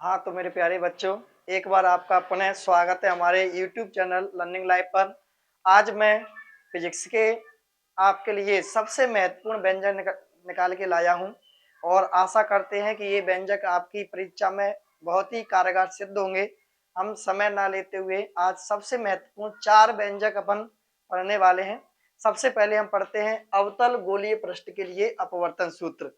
हाँ, तो मेरे प्यारे बच्चों, एक बार आपका पुनः स्वागत है हमारे यूट्यूब चैनल लर्निंग लाइफ पर। आज मैं फिजिक्स के आपके लिए सबसे महत्वपूर्ण व्यंजक निकाल के लाया हूँ और आशा करते हैं कि ये व्यंजक आपकी परीक्षा में बहुत ही कारगर सिद्ध होंगे। हम समय ना लेते हुए आज सबसे महत्वपूर्ण 4 व्यंजक अपन पढ़ने वाले हैं। सबसे पहले हम पढ़ते हैं अवतल गोलीय पृष्ठ के लिए अपवर्तन सूत्र।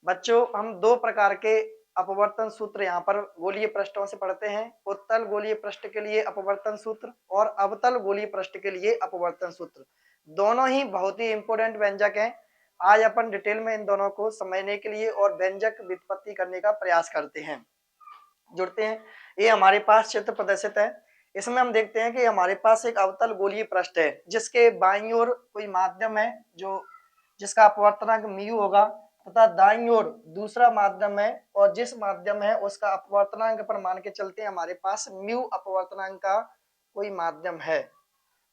बच्चों, हम 2 प्रकार के अपवर्तन सूत्र यहाँ पर गोलीय पृष्ठों से पढ़ते हैं। उत्तल गोलीय पृष्ठ के लिए अपवर्तन सूत्र और अवतल गोलीय पृष्ठ के लिए अपवर्तन सूत्र। दोनों ही बहुत ही इंपॉर्टेंट व्यंजक हैं। आज अपन डिटेल में इन दोनों को समझने के लिए और व्यंजक व्युत्पत्ति करने का प्रयास करते हैं, जुड़ते हैं। ये हमारे पास चित्र प्रदर्शित है। इसमें हम देखते हैं कि हमारे पास एक अवतल गोलीय पृष्ठ है जिसके बाईं ओर कोई माध्यम है जो जिसका अपवर्तनांक म्यू होगा, तथा दाईं ओर दूसरा माध्यम है और जिस माध्यम है उसका अपवर्तनांक पर मान के चलते हैं हमारे पास म्यू अपवर्तनांक का कोई माध्यम है।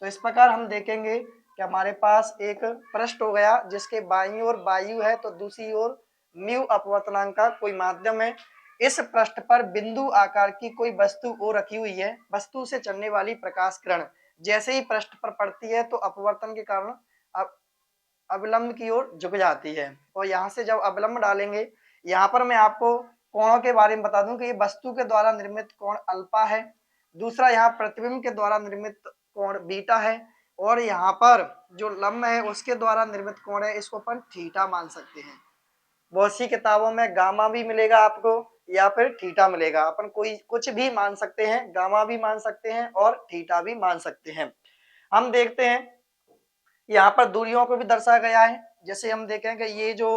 तो इस प्रकार हम देखेंगे कि हमारे पास एक पृष्ठ हो गया जिसके बाईं ओर वायु है तो दूसरी ओर म्यू अपवर्तनांक का कोई माध्यम है। इस पृष्ठ पर बिंदु आकार की कोई वस्तु ओ रखी हुई है। वस्तु से चलने वाली प्रकाश किरण जैसे ही पृष्ठ पर पड़ती है तो अपवर्तन के कारण अविलंब की ओर झुक जाती है। और यहाँ से जब अविलंब डालेंगे, यहाँ पर मैं आपको कोणों के बारे में बता दूं कि ये वस्तु के द्वारा निर्मित कोण अल्फा है, दूसरा यहाँ प्रतिबिंब के द्वारा निर्मित कोण बीटा है, और यहाँ पर जो लंब है उसके द्वारा निर्मित कोण है इसको अपन थीटा मान सकते हैं। बहुत सी किताबों में गामा भी मिलेगा आपको या फिर थीटा मिलेगा। अपन कोई कुछ भी मान सकते हैं, गामा भी मान सकते हैं और थीटा भी मान सकते हैं। हम देखते हैं यहाँ पर दूरियों को भी दर्शाया गया है। जैसे हम देखें कि ये जो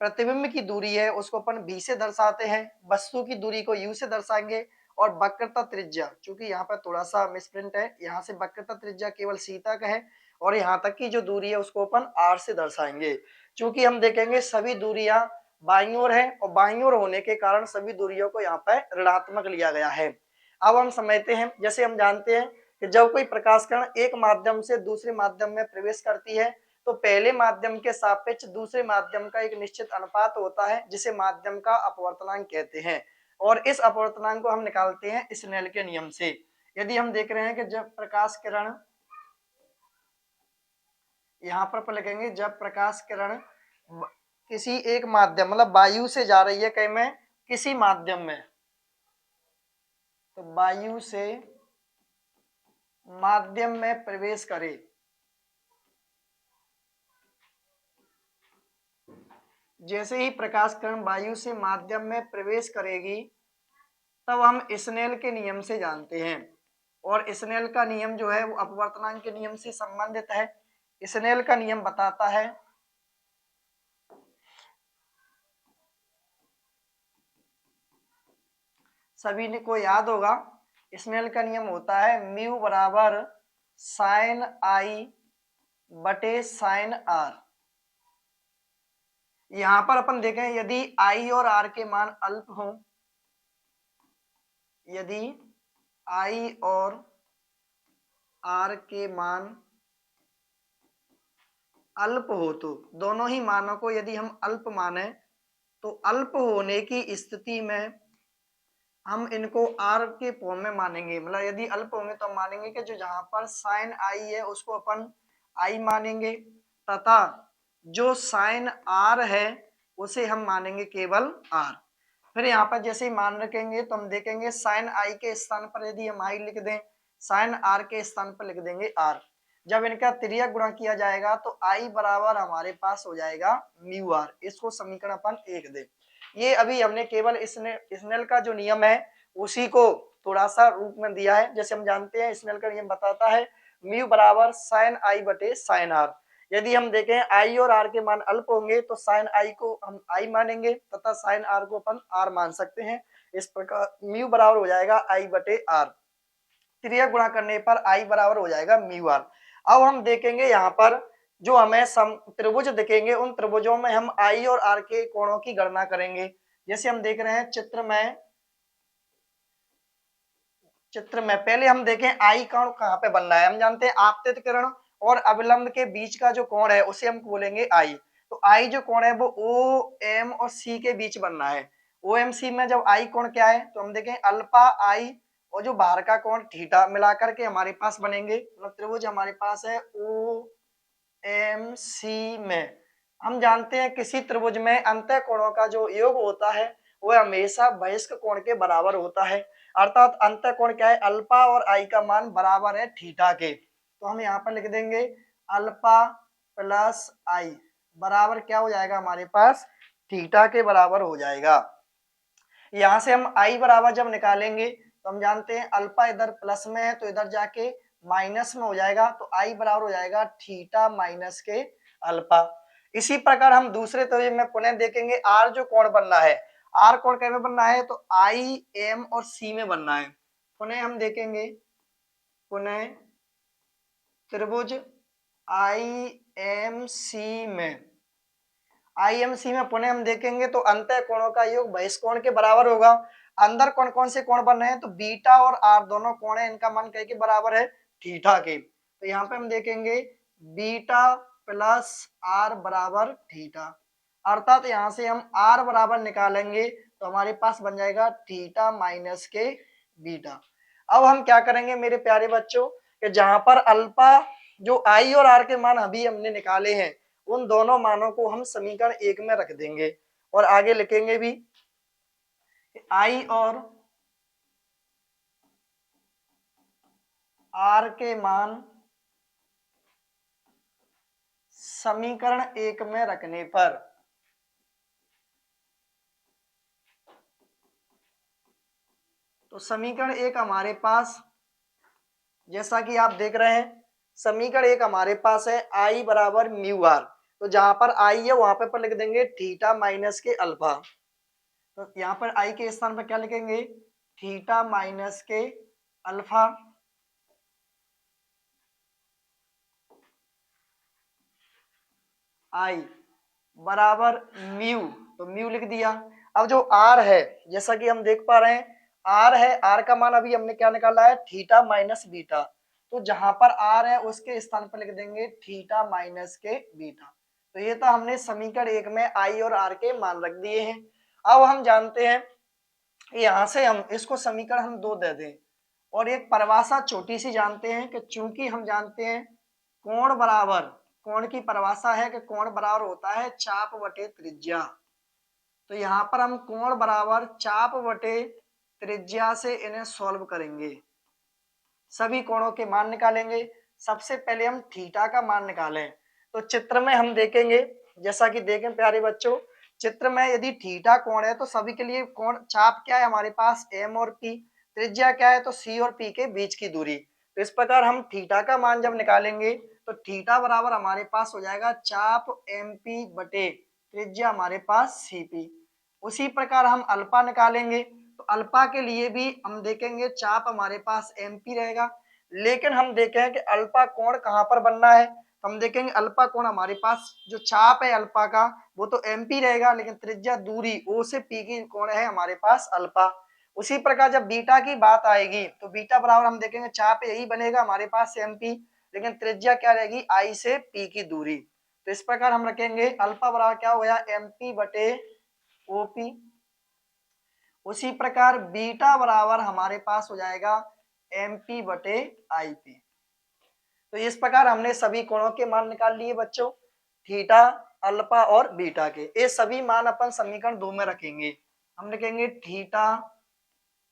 प्रतिबिंब की दूरी है उसको अपन v से दर्शाते हैं, वस्तु की दूरी को u से दर्शाएंगे, और वक्रता त्रिज्या, चूंकि यहाँ पर थोड़ा सा मिसप्रिंट है, यहाँ से वक्रता त्रिज्या केवल सी तक है और यहाँ तक की जो दूरी है उसको अपन r से दर्शाएंगे। चूंकि हम देखेंगे सभी दूरियां बाईं ओर है और बाईं ओर होने के कारण सभी दूरियों को यहाँ पर ऋणात्मक लिया गया है। अब हम समझते हैं, जैसे हम जानते हैं कि जब कोई प्रकाश किरण एक माध्यम से दूसरे माध्यम में प्रवेश करती है तो पहले माध्यम के सापेक्ष दूसरे माध्यम का एक निश्चित अनुपात होता है जिसे माध्यम का अपवर्तनांक कहते हैं, और इस अपवर्तनांक को हम निकालते हैं स्नेल के नियम से। यदि हम देख रहे हैं कि जब प्रकाश किरण यहाँ पर लिखेंगे, जब प्रकाश किरण किसी एक माध्यम मतलब वायु से जा रही है कहीं में किसी माध्यम में, तो वायु से माध्यम में प्रवेश करे, जैसे ही प्रकाश किरण वायु से माध्यम में प्रवेश करेगी तब हम स्नेल के नियम से जानते हैं, और स्नेल का नियम जो है वो अपवर्तनांक के नियम से संबंधित है। स्नेल का नियम बताता है सभी को याद होगा, स्नेल का नियम होता है म्यू बराबर साइन आई बटे साइन आर। यहां पर अपन देखें यदि आई और आर के मान अल्प हों, यदि आई और आर के मान अल्प हो तो दोनों ही मानों को यदि हम अल्प माने तो अल्प होने की स्थिति में हम इनको आर के फॉर्म में मानेंगे। मतलब यदि अल्प होंगे तो हम मानेंगे कि जो जहां पर साइन आई है उसको अपन आई मानेंगे, तथा जो साइन आर है उसे हम मानेंगे केवल आर। फिर यहाँ पर जैसे ही मान रखेंगे तो हम देखेंगे साइन आई के स्थान पर यदि हम आई लिख दें, साइन आर के स्थान पर लिख देंगे आर। जब इनका तिर्यक गुणा किया जाएगा तो आई बराबर हमारे पास हो जाएगा म्यू आर। इसको समीकरण अपन 1 दे। ये अभी हमने केवल स्नेल का जो नियम है उसी को थोड़ा सा रूप में दिया है। जैसे हम जानते हैं स्नेल का नियम बताता है म्यू बराबर साइन आई बटे साइन आर। यदि हम देखें आई और आर के मान अल्प होंगे तो साइन आई को हम आई मानेंगे तथा साइन आर को अपन आर मान सकते हैं। इस प्रकार म्यू बराबर हो जाएगा आई बटे आर। त्रियक गुणा करने पर आई बराबर हो जाएगा म्यू आर। अब हम देखेंगे यहाँ पर जो हमें त्रिभुज दिखेंगे उन त्रिभुजों में हम आई और आर के कोणों की गणना करेंगे। जैसे हम देख रहे हैं चित्र में पहले हम देखें आई कोण कहाँ पे बन रहा है। हम जानते हैं आपतित किरण और अविलंब के बीच का जो कोण है उसे हम बोलेंगे आई। तो आई जो कोण है वो ओ एम और सी के बीच बन रहा है। OMC में जब आई कोण क्या है तो हम देखें अल्फा आई और जो बाहर का कोण थीटा मिलाकर के हमारे पास बनेंगे, मतलब त्रिभुज हमारे पास है OMC में। हम जानते हैं किसी त्रिभुज में अंतः कोणों का जो योग होता है वह हमेशा बहिष्क कोण के बराबर होता है, अर्थात अंतः कोण क्या है अल्फा और आई का मान बराबर है थीटा के। तो हम यहाँ पर लिख देंगे अल्फा प्लस आई बराबर क्या हो जाएगा हमारे पास थीटा के बराबर हो जाएगा। यहाँ से हम आई बराबर जब निकालेंगे तो हम जानते हैं अल्फा इधर प्लस में है तो इधर जाके माइनस में हो जाएगा, तो आई बराबर हो जाएगा थीटा माइनस के अल्फा। इसी प्रकार हम दूसरे तरीके में पुनः देखेंगे आर जो कोण बनना है, आर कोण कैसे बनना है तो आई एम और सी में बनना है। पुनः हम देखेंगे पुनः त्रिभुज आई एम सी में, आईएमसी में पुनः हम देखेंगे तो अंतः कोणों का योग बहिष्ठ कोण के बराबर होगा। अंदर कौन कौन से कोण बन रहे हैं तो बीटा और आर दोनों कोण है, इनका मान के बराबर है थीटा के। तो यहाँ पे हम देखेंगे बीटा प्लस आर बराबर थीटा, अर्थात यहाँ से हम आर बराबर निकालेंगे तो हमारे पास बन जाएगा थीटा माइनस के बीटा। अब हम क्या करेंगे मेरे प्यारे बच्चों कि जहां पर अल्फा जो आई और आर के मान अभी हमने निकाले हैं उन दोनों मानों को हम समीकरण 1 में रख देंगे और आगे लिखेंगे भी आई और आर के मान समीकरण 1 में रखने पर तो समीकरण 1 हमारे पास जैसा कि आप देख रहे हैं समीकरण 1 हमारे पास है आई बराबर म्यू आर, तो जहां पर आई है वहां पर लिख देंगे थीटा माइनस के अल्फा, तो यहाँ पर आई के स्थान पर क्या लिखेंगे थीटा माइनस के अल्फा आई बराबर म्यू, तो म्यू लिख दिया। अब जो आर है जैसा कि हम देख पा रहे हैं आर है, आर का मान अभी हमने क्या निकाला है थीटा माइनस बीटा, तो जहां पर आर है उसके स्थान पर लिख देंगे थीटा माइनस के बीटा। तो ये तो हमने समीकरण 1 में आई और आर के मान रख दिए हैं। अब हम जानते हैं यहां से हम इसको समीकरण हम 2 दे दें और एक परिभाषा छोटी सी जानते हैं कि चूंकि हम जानते हैं कोण बराबर, कोण की परिभाषा है कि कोण बराबर होता है चाप बटे त्रिज्या, तो यहाँ पर हम कोण बराबर चाप बटे त्रिज्या से इन्हें सॉल्व करेंगे, सभी कोणों के मान निकालेंगे। सबसे पहले हम थीटा का मान निकालें, तो चित्र में हम देखेंगे जैसा कि देखें प्यारे बच्चों चित्र में यदि थीटा कोण है तो सभी के लिए कोण चाप क्या है हमारे पास एम और पी, त्रिज्या क्या है तो सी और पी के बीच की दूरी। तो इस प्रकार हम थीटा का मान जब निकालेंगे तो थीटा बराबर हमारे पास हो जाएगा चाप एम पी बटे त्रिज्या हमारे पास सी पी। उसी प्रकार हम अल्फा निकालेंगे तो अल्फा के लिए भी हम देखेंगे चाप हमारे पास एम पी रहेगा, लेकिन हम देखें कि अल्फा कोण कहाँ पर बनना है, हम देखेंगे अल्फा कोण हमारे पास जो चाप है अल्फा का वो तो एम पी रहेगा, लेकिन त्रिज्या दूरी ओ से पी की कोण है हमारे पास अल्फा। उसी प्रकार जब बीटा की बात आएगी तो बीटा बराबर हम देखेंगे चाप यही बनेगा हमारे पास एम पी, लेकिन त्रिज्या क्या रहेगी आई से पी की दूरी। तो इस प्रकार हम रखेंगे अल्फा बराबर क्या हो गया एम पी बटे ओपी। उसी प्रकार बीटा बराबर हमारे पास हो जाएगा एम पी बटे आई पी। तो इस प्रकार हमने सभी कोणों के मान निकाल लिए बच्चों, थीटा अल्फा और बीटा के। ये सभी मान अपन समीकरण 2 में रखेंगे, हम लिखेंगे थीटा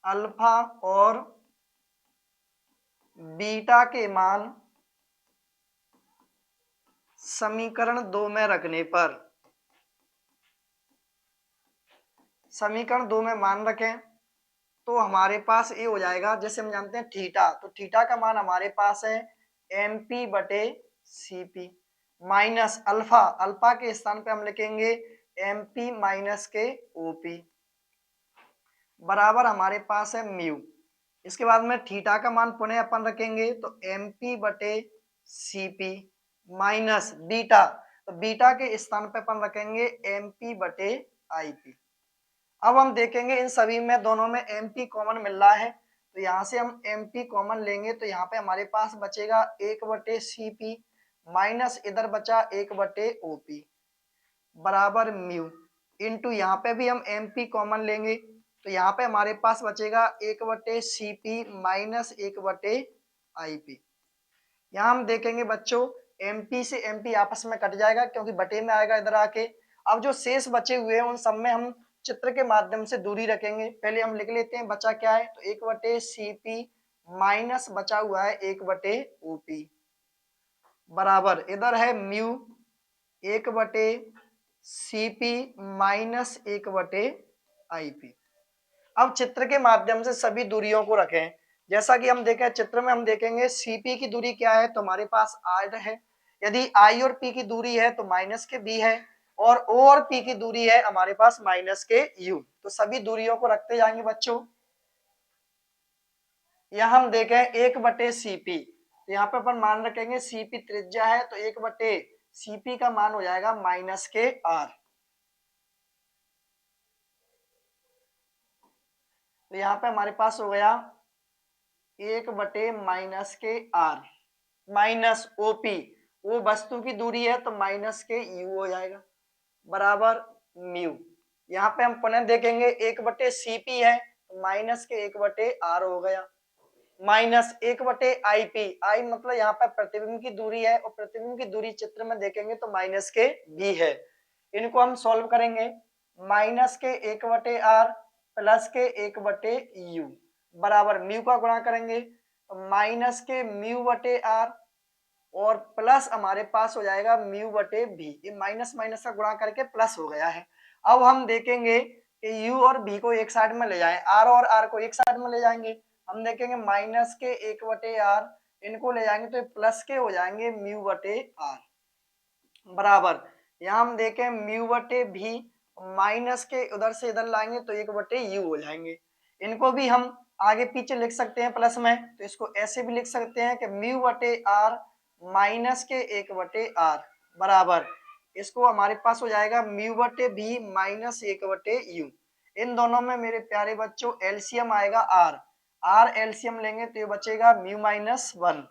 अल्फा और बीटा के मान समीकरण 2 में रखने पर, समीकरण 2 में मान रखें तो हमारे पास ये हो जाएगा जैसे हम जानते हैं थीटा, तो थीटा का मान हमारे पास है एम पी बटे C P minus alpha, alpha के स्थान पे हम लिखेंगे एम पी माइनस के ओ पी बराबर हमारे पास है म्यू। इसके बाद में थीटा का मान पुनः अपन रखेंगे तो एम पी बटे सी पी माइनस बीटा, तो बीटा के स्थान पे अपन रखेंगे एम पी बटे आई पी। अब हम देखेंगे इन सभी में दोनों में एम पी कॉमन मिल रहा है, तो यहाँ से हम एम पी कॉमन लेंगे तो यहाँ पे हमारे पास बचेगा 1 बटे सी पी माइनस इधर बचा 1 बटे ओ पी बराबर म्यू। इंटू यहाँ पे भी हम एम पी कॉमन लेंगे तो यहाँ पे हमारे पास बचेगा 1/CP माइनस 1/IP। यहाँ हम देखेंगे बच्चों एमपी से एमपी आपस में कट जाएगा क्योंकि बटे में आएगा इधर आके। अब जो शेष बचे हुए हैं उन सब में हम चित्र के माध्यम से दूरी रखेंगे। पहले हम लिख लेते हैं बचा क्या है, तो 1/CP माइनस बचा हुआ है 1/OP बराबर इधर है म्यू 1/CP माइनस 1/IP। अब चित्र के माध्यम से सभी दूरियों को रखें। जैसा कि हम देखें चित्र में हम देखेंगे सीपी की दूरी क्या है, तो हमारे पास आर है। यदि आई और पी की दूरी है तो माइनस के बी है, और ओ और पी की दूरी है हमारे पास माइनस के यू। तो सभी दूरियों को रखते जाएंगे बच्चों। यहां हम देखें 1/CP, तो यहाँ पे अपन मान रखेंगे सीपी त्रिज्या है तो 1/CP का मान हो जाएगा माइनस के आर। तो यहाँ पे हमारे पास हो गया 1/माइनस के आर माइनस ओपी, वो वस्तु की दूरी है तो माइनस के यू हो जाएगा बराबर म्यू। यहाँ पे हम पुनः देखेंगे 1/CP है तो माइनस के 1/R हो गया माइनस 1/IP। आई मतलब यहाँ पे प्रतिबिंब की दूरी है और प्रतिबिंब की दूरी चित्र में देखेंगे तो माइनस के B है। इनको हम सॉल्व करेंगे माइनस के 1/R प्लस के 1/U बराबर म्यू का गुणा करेंगे तो माइनस के म्यू बटे आर और प्लस हमारे पास हो जाएगा म्यू बटे भी। ये माइनस माइनस का गुणा करके प्लस हो गया है। अब हम देखेंगे कि यू और भी को एक साइड में ले जाएं, आर और आर को एक साइड में ले जाएंगे। हम देखेंगे माइनस के 1/R इनको ले जाएंगे तो प्लस के हो जाएंगे म्यू बटे आर बराबर यहाँ हम देखें म्यू बटे भी माइनस के उधर से इधर लाएंगे तो 1/U हो जाएंगे। इनको भी हम आगे पीछे लिख सकते हैं प्लस में, तो इसको ऐसे भी लिख सकते हैं कि म्यू बटे आर माइनस के 1/R बराबर इसको हमारे पास हो जाएगा म्यू बटे भी माइनस 1/U। इन दोनों में मेरे प्यारे बच्चों एलसीएम आएगा आर, आर एलसीएम लेंगे तो ये बचेगा म्यू माइनस 1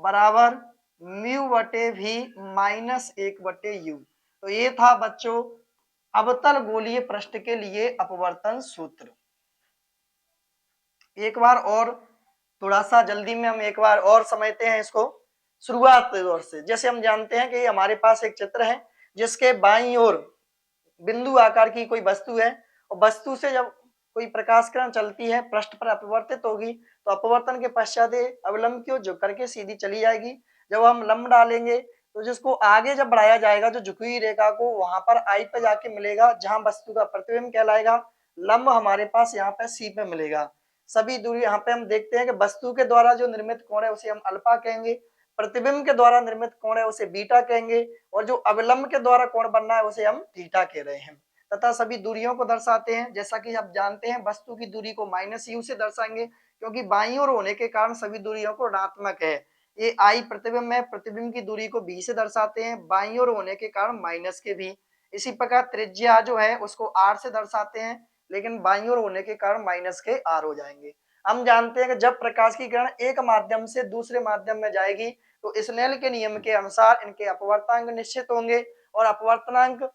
बराबर म्यू बटे भी माइनस 1/U। तो ये था बच्चों अवतल गोलीय पृष्ठ के लिए अपवर्तन सूत्र। एक बार और थोड़ा सा जल्दी में हम एक बार और समझते हैं इसको शुरुआत दौर से। जैसे हम जानते हैं कि हमारे पास एक चित्र है जिसके बाईं ओर बिंदु आकार की कोई वस्तु है और वस्तु से जब कोई प्रकाश किरण चलती है पृष्ठ पर अपवर्तित होगी तो अपवर्तन के पश्चात अवलंब की ओर झुक करके सीधी चली जाएगी। जब हम लंब डालेंगे तो जिसको आगे जब बढ़ाया जाएगा जो झुकी हुई रेखा को वहां पर आई पे जाके मिलेगा जहां वस्तु का प्रतिबिंब कहलाएगा। लंब हमारे पास यहाँ पे सी पे मिलेगा। सभी दूरी यहाँ पे हम देखते हैं कि वस्तु के द्वारा जो निर्मित कोण है उसे हम अल्फा कहेंगे, प्रतिबिंब के द्वारा निर्मित कोण है उसे बीटा कहेंगे, और जो अवलंब के द्वारा कोण बनना है उसे हम थीटा कह रहे हैं। तथा सभी दूरियों को दर्शाते हैं जैसा कि आप जानते हैं वस्तु की दूरी को माइनस यू से दर्शाएंगे क्योंकि बाईं ओर होने के कारण सभी दूरियों को ऋणात्मक है। ये आई प्रतिबिंब है, प्रतिबिंब की दूरी को बी से दर्शाते हैं बाईं ओर होने के कारण माइनस के भी। इसी प्रकार त्रिज्या जो है उसको आर से दर्शाते हैं लेकिन बाईं ओर होने के कारण माइनस के आर हो जाएंगे। हम जानते हैं कि जब प्रकाश की किरण एक माध्यम से दूसरे माध्यम में जाएगी तो स्नेल के नियम के अनुसार इनके अपवर्तनांक निश्चित होंगे और अपवर्तनांक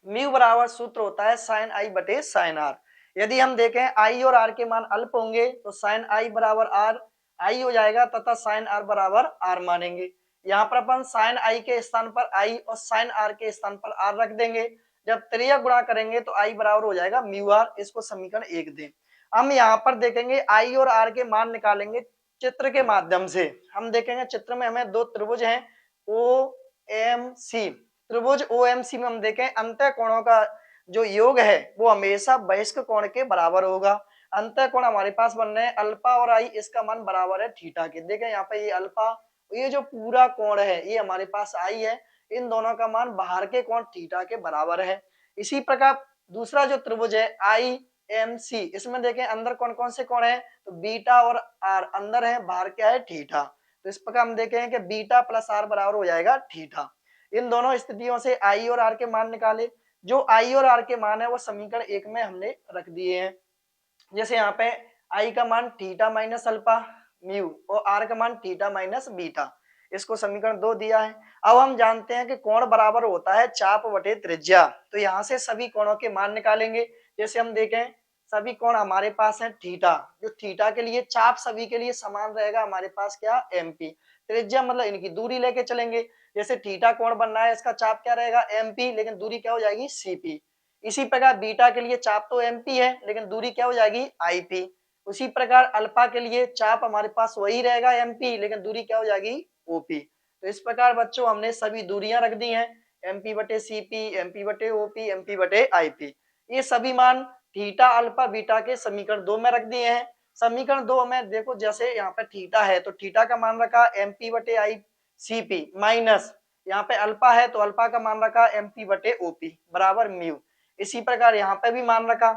म्यू बराबर सूत्र होता है साइन आई बटे साइन आर। यदि हम देखें आई और आर के मान अल्प होंगे तो साइन आई बराबर आर आई हो जाएगा तथा साइन आर बराबर आर मानेंगे। यहाँ पर अपन साइन आई के स्थान पर आई और साइन आर के स्थान पर आर रख देंगे। जब त्रिया गुणा करेंगे तो आई बराबर हो जाएगा म्यू आर। इसको समीकरण 1 दें। हम यहाँ पर देखेंगे आई और आर के मान निकालेंगे चित्र के माध्यम से। हम देखेंगे चित्र में हमें दो त्रिभुज हैं ओ एम सी। त्रिभुज ओएमसी में हम देखें अंतः कोणों का जो योग है वो हमेशा बहिष्क कोण के बराबर होगा। अंतः कोण हमारे पास बन रहे हैं अल्फा और आई, इसका मान बराबर है थीटा के। देखें यहाँ पे ये अल्फा, ये जो पूरा कोण है ये हमारे पास आई है, इन दोनों का मान बाहर के कोण थीटा के बराबर है। इसी प्रकार दूसरा जो त्रिभुज है आई एम सी, इसमें देखें अंदर कौन कौन से कोण है, तो बीटा और आर अंदर है, बाहर क्या है थीटा। तो इस प्रकार हम देखें कि बीटा प्लस आर बराबर हो जाएगा थीटा। इन दोनों स्थितियों से आई और आर के मान निकाले। जो आई और आर के मान है वो समीकरण 1 में हमने रख दिए हैं। जैसे यहाँ पे आई का मान थीटा माइनस अल्फा म्यू और आर का मान थीटा माइनस बीटा। इसको समीकरण 2 दिया है। अब हम जानते हैं कि कोण बराबर होता है चाप बटे त्रिज्या, तो यहाँ से सभी कोणों के मान निकालेंगे। जैसे हम देखें सभी कोण हमारे पास है थीटा, जो थीटा के लिए चाप सभी के लिए समान रहेगा हमारे पास क्या एमपी, त्रिज्या मतलब इनकी दूरी लेके चलेंगे। जैसे थीटा कोण बन रहा है इसका चाप क्या रहेगा एमपी, लेकिन दूरी क्या हो जाएगी सीपी। इसी प्रकार बीटा के लिए चाप तो एमपी है लेकिन दूरी क्या हो जाएगी आईपी। उसी प्रकार अल्फा के लिए चाप हमारे पास वही रहेगा एमपी लेकिन दूरी क्या हो जाएगी ओपी। तो इस प्रकार बच्चों हमने सभी दूरियां रख दी हैं, एमपी बटे सीपी, एमपी बटे ओपी, एमपी बटे आईपी। ये सभी मान थीटा अल्फा बीटा के समीकरण 2 में रख दिए हैं। समीकरण 2 में देखो जैसे यहाँ पे थीटा है तो थीटा का मान रखा एमपी बटे आई सीपी माइनस यहाँ पे अल्फा है तो अल्फा का मान रखा एमपी बटे ओपी बराबर म्यू। इसी प्रकार यहाँ पे भी मान रखा,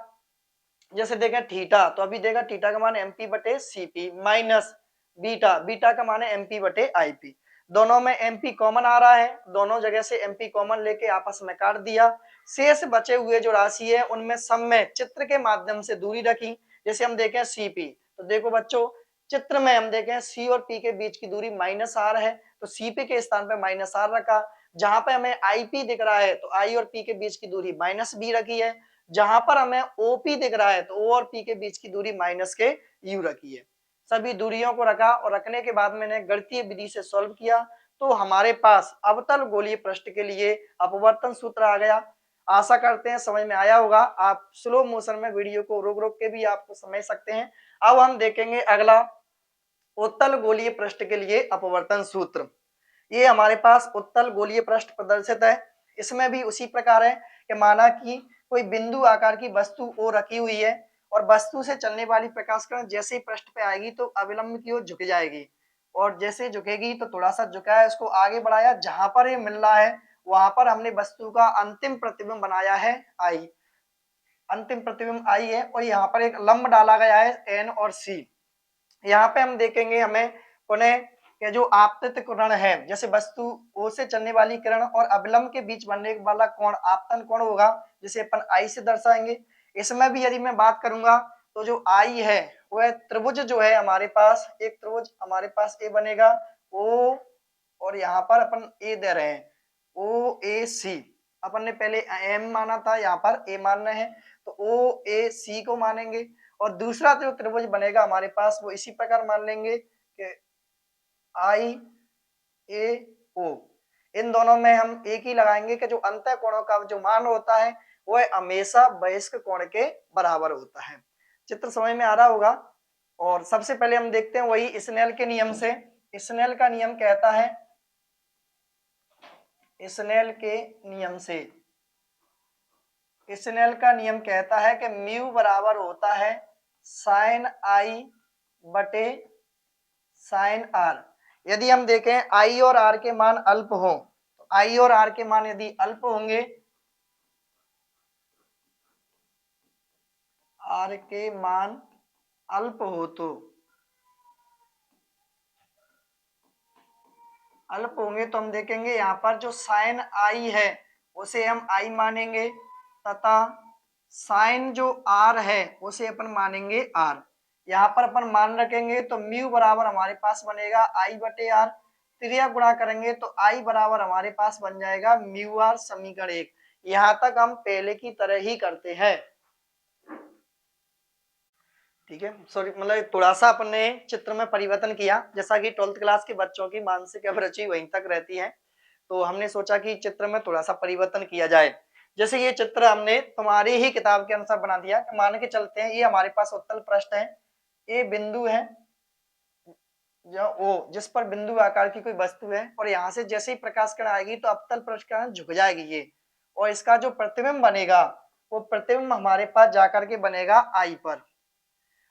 जैसे देखें थीटा तो अभी देगा थीटा का मान एमपी बटे सीपी माइनस बीटा, बीटा का मान है एमपी बटे आईपी। दोनों में एमपी कॉमन आ रहा है, दोनों जगह से एमपी कॉमन लेके आपस में काट दिया। शेष बचे हुए जो राशि है उनमें सब में चित्र के माध्यम से दूरी रखी। जैसे हम देखें सीपी तो देखो बच्चों चित्र में हम देखें सी और पी के बीच की दूरी माइनस आर है तो सीपी के स्थान पे माइनस आर रखा। जहां पर हमें आईपी दिख रहा है तो आई और पी के बीच की दूरी माइनस बी रखी है। जहां पर हमें ओपी दिख रहा है तो ओ और पी के बीच की दूरी माइनस के यू रखी है। सभी दूरियों को रखा और रखने के बाद मैंने गणितीय विधि से सॉल्व किया तो हमारे पास अवतल गोलीय पृष्ठ के लिए अपवर्तन सूत्र आ गया। आशा करते हैं समझ में आया होगा। आप स्लो मोशन में वीडियो को रोक रोक के भी आपको समझ सकते हैं। अब हम देखेंगे अगला उत्तल गोलीय पृष्ठ के लिए अपवर्तन सूत्र। ये हमारे पास उत्तल गोलीय पृष्ठ प्रदर्शित है। इसमें भी उसी प्रकार है कि माना कि कोई बिंदु आकार की वस्तु ओ रखी हुई है और वस्तु से चलने वाली प्रकाश किरण जैसे ही पृष्ठ पे आएगी तो अविलंब की ओर झुक जाएगी और जैसे झुकेगी तो थोड़ा सा झुकाया इसको आगे बढ़ाया, जहां पर ये मिल रहा है वहां पर हमने वस्तु का अंतिम प्रतिबिंब बनाया है आई, अंतिम प्रतिबिंब आई है और यहाँ पर एक लंब डाला गया है एन और सी। यहाँ पे हम देखेंगे हमें पुनः के जो आपतित किरण है जैसे वस्तु ओ से चलने वाली किरण और अविलंब के बीच बनने वाला कोण आपतन कोण होगा जिसे अपन आई से दर्शाएंगे। इसमें भी यदि मैं बात करूंगा तो जो आई है वह त्रिभुज जो है हमारे पास एक त्रिभुज हमारे पास ए बनेगा ओ और यहाँ पर अपन ए दे रहे हैं ओ ए सी, अपन ने पहले एम माना था यहाँ पर ए मानना है तो ओ ए सी को मानेंगे और दूसरा जो त्रिभुज बनेगा हमारे पास वो इसी प्रकार मान लेंगे कि आई ए ओ। इन दोनों में हम एक ही लगाएंगे कि जो अंतः कोणों का जो मान होता है वह हमेशा बहिष्क कोण के बराबर होता है। चित्र समझ में आ रहा होगा। और सबसे पहले हम देखते हैं वही स्नेल के नियम से। स्नेल का नियम कहता है, स्नेल के नियम से, स्नेल का नियम कहता है कि म्यू बराबर होता है साइन आई बटे साइन आर। यदि हम देखें आई और आर के मान अल्प हो तो आई और आर के मान यदि अल्प होंगे, आर के मान अल्प हो तो अल्प होंगे तो हम देखेंगे यहाँ पर जो साइन आई है उसे हम आई मानेंगे तथा साइन जो आर है उसे अपन मानेंगे आर। यहाँ पर अपन मान रखेंगे तो म्यू बराबर हमारे पास बनेगा आई बटे आर, त्रिज्या गुणा करेंगे तो आई बराबर हमारे पास बन जाएगा म्यू आर समीकरण 1। यहाँ तक हम पहले की तरह ही करते हैं। ठीक है, सॉरी मतलब थोड़ा सा अपने चित्र में परिवर्तन किया, जैसा कि 12th क्लास के बच्चों की मानसिक अभिरुचि वहीं तक रहती है तो हमने सोचा कि चित्र में थोड़ा सा परिवर्तन किया जाए। जैसे ये चित्र हमने तुम्हारी ही किताब के अनुसार बना दिया। मान के चलते हैं ये हमारे पास उत्तल पृष्ठ है, ये बिंदु है जो ओ जिस पर बिंदु आकार की कोई वस्तु है और यहाँ से जैसे ही प्रकाश किरण आएगी तो अवतल पृष्ठ का झुक जाएगी ये, और इसका जो प्रतिबिंब बनेगा वो प्रतिबिंब हमारे पास जाकर के बनेगा आई पर।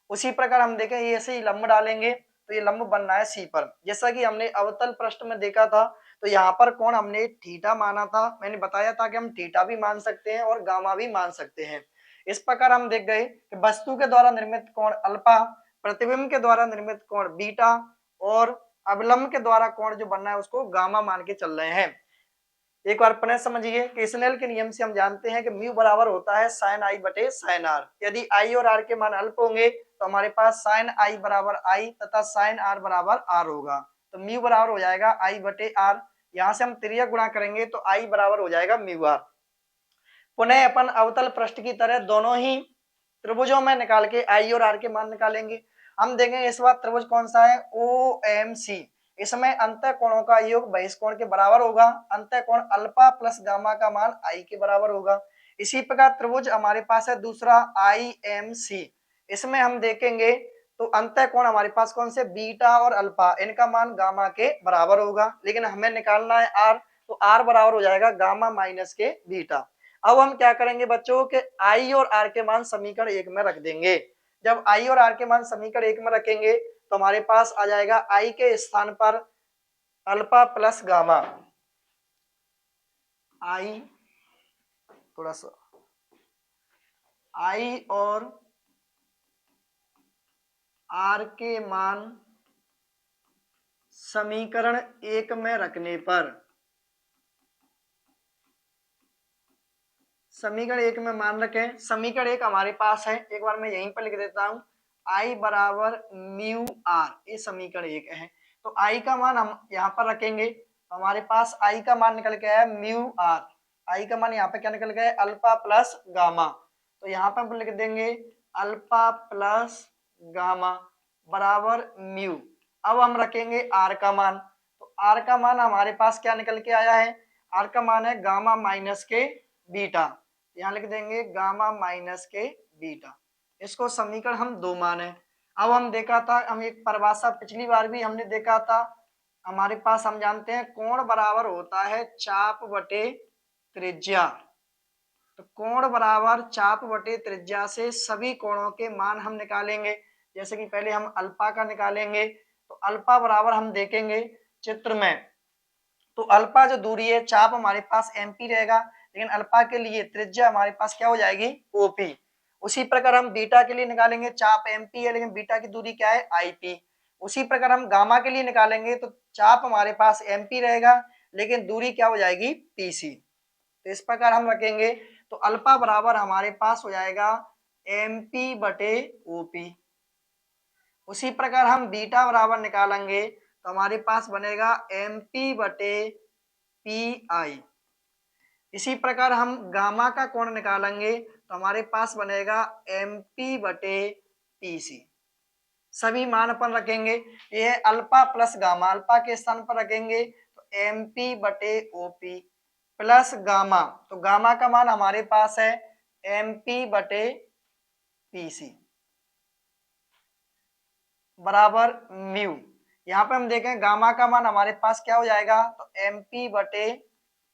उसी प्रकार हम देखें ये ऐसे ही लंब डालेंगे तो ये लंब बन रहा है सी पर। जैसा कि हमने अवतल पृष्ठ में देखा था तो यहाँ पर कोण हमने थीटा माना था, मैंने बताया था कि हम थीटा भी मान सकते हैं और गामा भी मान सकते हैं। इस प्रकार हम देख गए कि वस्तु के द्वारा निर्मित कोण अल्फा, प्रतिबिंब के द्वारा निर्मित कोण बीटा और अवलंब के द्वारा कोण जो बनना है उसको गामा मान के चल रहे हैं। एक बार पुनः समझिए कि स्नेल के नियम से हम जानते हैं कि म्यू बराबर होता है साइन आई बटे साइन आर। यदि आई और आर के मान अल्प होंगे तो हमारे पास साइन आई बराबर आई तथा साइन आर बराबर आर होगा। तो म्यू बराबर हो जाएगा आई बटे आर। यहाँ से हम तिर्यक गुणा करेंगे तो आई बराबर हो जाएगा म्यू आर। पुनः अपन अवतल पृष्ठ की तरह दोनों ही त्रिभुजों में निकाल के आई और आर के मान निकालेंगे। हम देखेंगे इस बार त्रिभुज कौन सा है, ओ एम सी। इसमें अंतः कोणों का योग बहिष्कोण के बराबर होगा। अंतः कोण अल्फा प्लस गामा का मान आई के बराबर होगा। इसी प्रकार त्रिभुज हमारे पास है दूसरा आई एम सी। इसमें हम देखेंगे तो अंतः कोण हमारे पास कौन से, बीटा और अल्फा, इनका मान गामा के बराबर होगा। लेकिन हमें निकालना है आर, तो आर बराबर हो जाएगा गामा माइनस के बीटा। अब हम क्या करेंगे बच्चों के आई और आर के मान समीकरण एक में रख देंगे। जब आई और आर के मान समीकरण एक में रखेंगे तो हमारे पास आ जाएगा आई के स्थान पर अल्फा प्लस गामा। आई थोड़ा सा आई और आर के मान समीकरण एक में रखने पर, समीकरण एक में मान रखें, समीकरण एक हमारे पास है, एक बार मैं यहीं पर लिख देता हूं, आई बराबर म्यू आर, ये समीकरण एक है। तो आई का मान हम यहाँ पर रखेंगे, हमारे पास आई का मान निकल के आया म्यू आर। आई का मान यहाँ पे क्या निकल गया, अल्फा प्लस गामा। तो यहाँ पर हम लिख देंगे अल्फा प्लस गामा बराबर म्यू। अब हम रखेंगे आर का मान, तो आर का मान हमारे पास क्या निकल के आया है, आर का मान है गामा माइनस के बीटा। यहाँ लिख देंगे गामा माइनस के बीटा। इसको समीकरण हम दो माने। अब हम देखा था, हम एक परिभाषा पिछली बार भी हमने देखा था, हमारे पास हम जानते हैं कोण बराबर होता है चाप बटे त्रिज्या। तो कोण बराबर चाप बटे त्रिज्या से सभी कोणों के मान हम निकालेंगे। जैसे कि पहले हम अल्फा का निकालेंगे, तो अल्फा बराबर हम देखेंगे चित्र में, तो अल्फा जो दूरी है, चाप हमारे पास एमपी रहेगा, लेकिन अल्फा के लिए त्रिज्या हमारे पास क्या हो जाएगी, ओपी। उसी प्रकार हम बीटा के लिए निकालेंगे, चाप एमपी है लेकिन बीटा की दूरी क्या है, आईपी। उसी प्रकार हम गामा के लिए निकालेंगे, तो चाप हमारे पास एमपी रहेगा लेकिन दूरी क्या हो जाएगी, पीसी। तो इस प्रकार हम रखेंगे, तो अल्फा बराबर हमारे पास हो जाएगा एमपी बटे ओपी। उसी प्रकार हम बीटा बराबर निकालेंगे तो हमारे पास बनेगा एमपी बटे पी आई। इसी प्रकार हम गामा का कोण निकालेंगे तो हमारे पास बनेगा एमपी बटे पीसी। सभी मान अपन रखेंगे, ये है अल्फा प्लस गामा, अल्फा के स्थान पर रखेंगे तो एमपी बटे ओपी प्लस गामा, तो गामा का मान हमारे पास है एमपी बटे पीसी बराबर म्यू। यहाँ पे हम देखें गामा का मान हमारे पास क्या हो जाएगा, तो एमपी बटे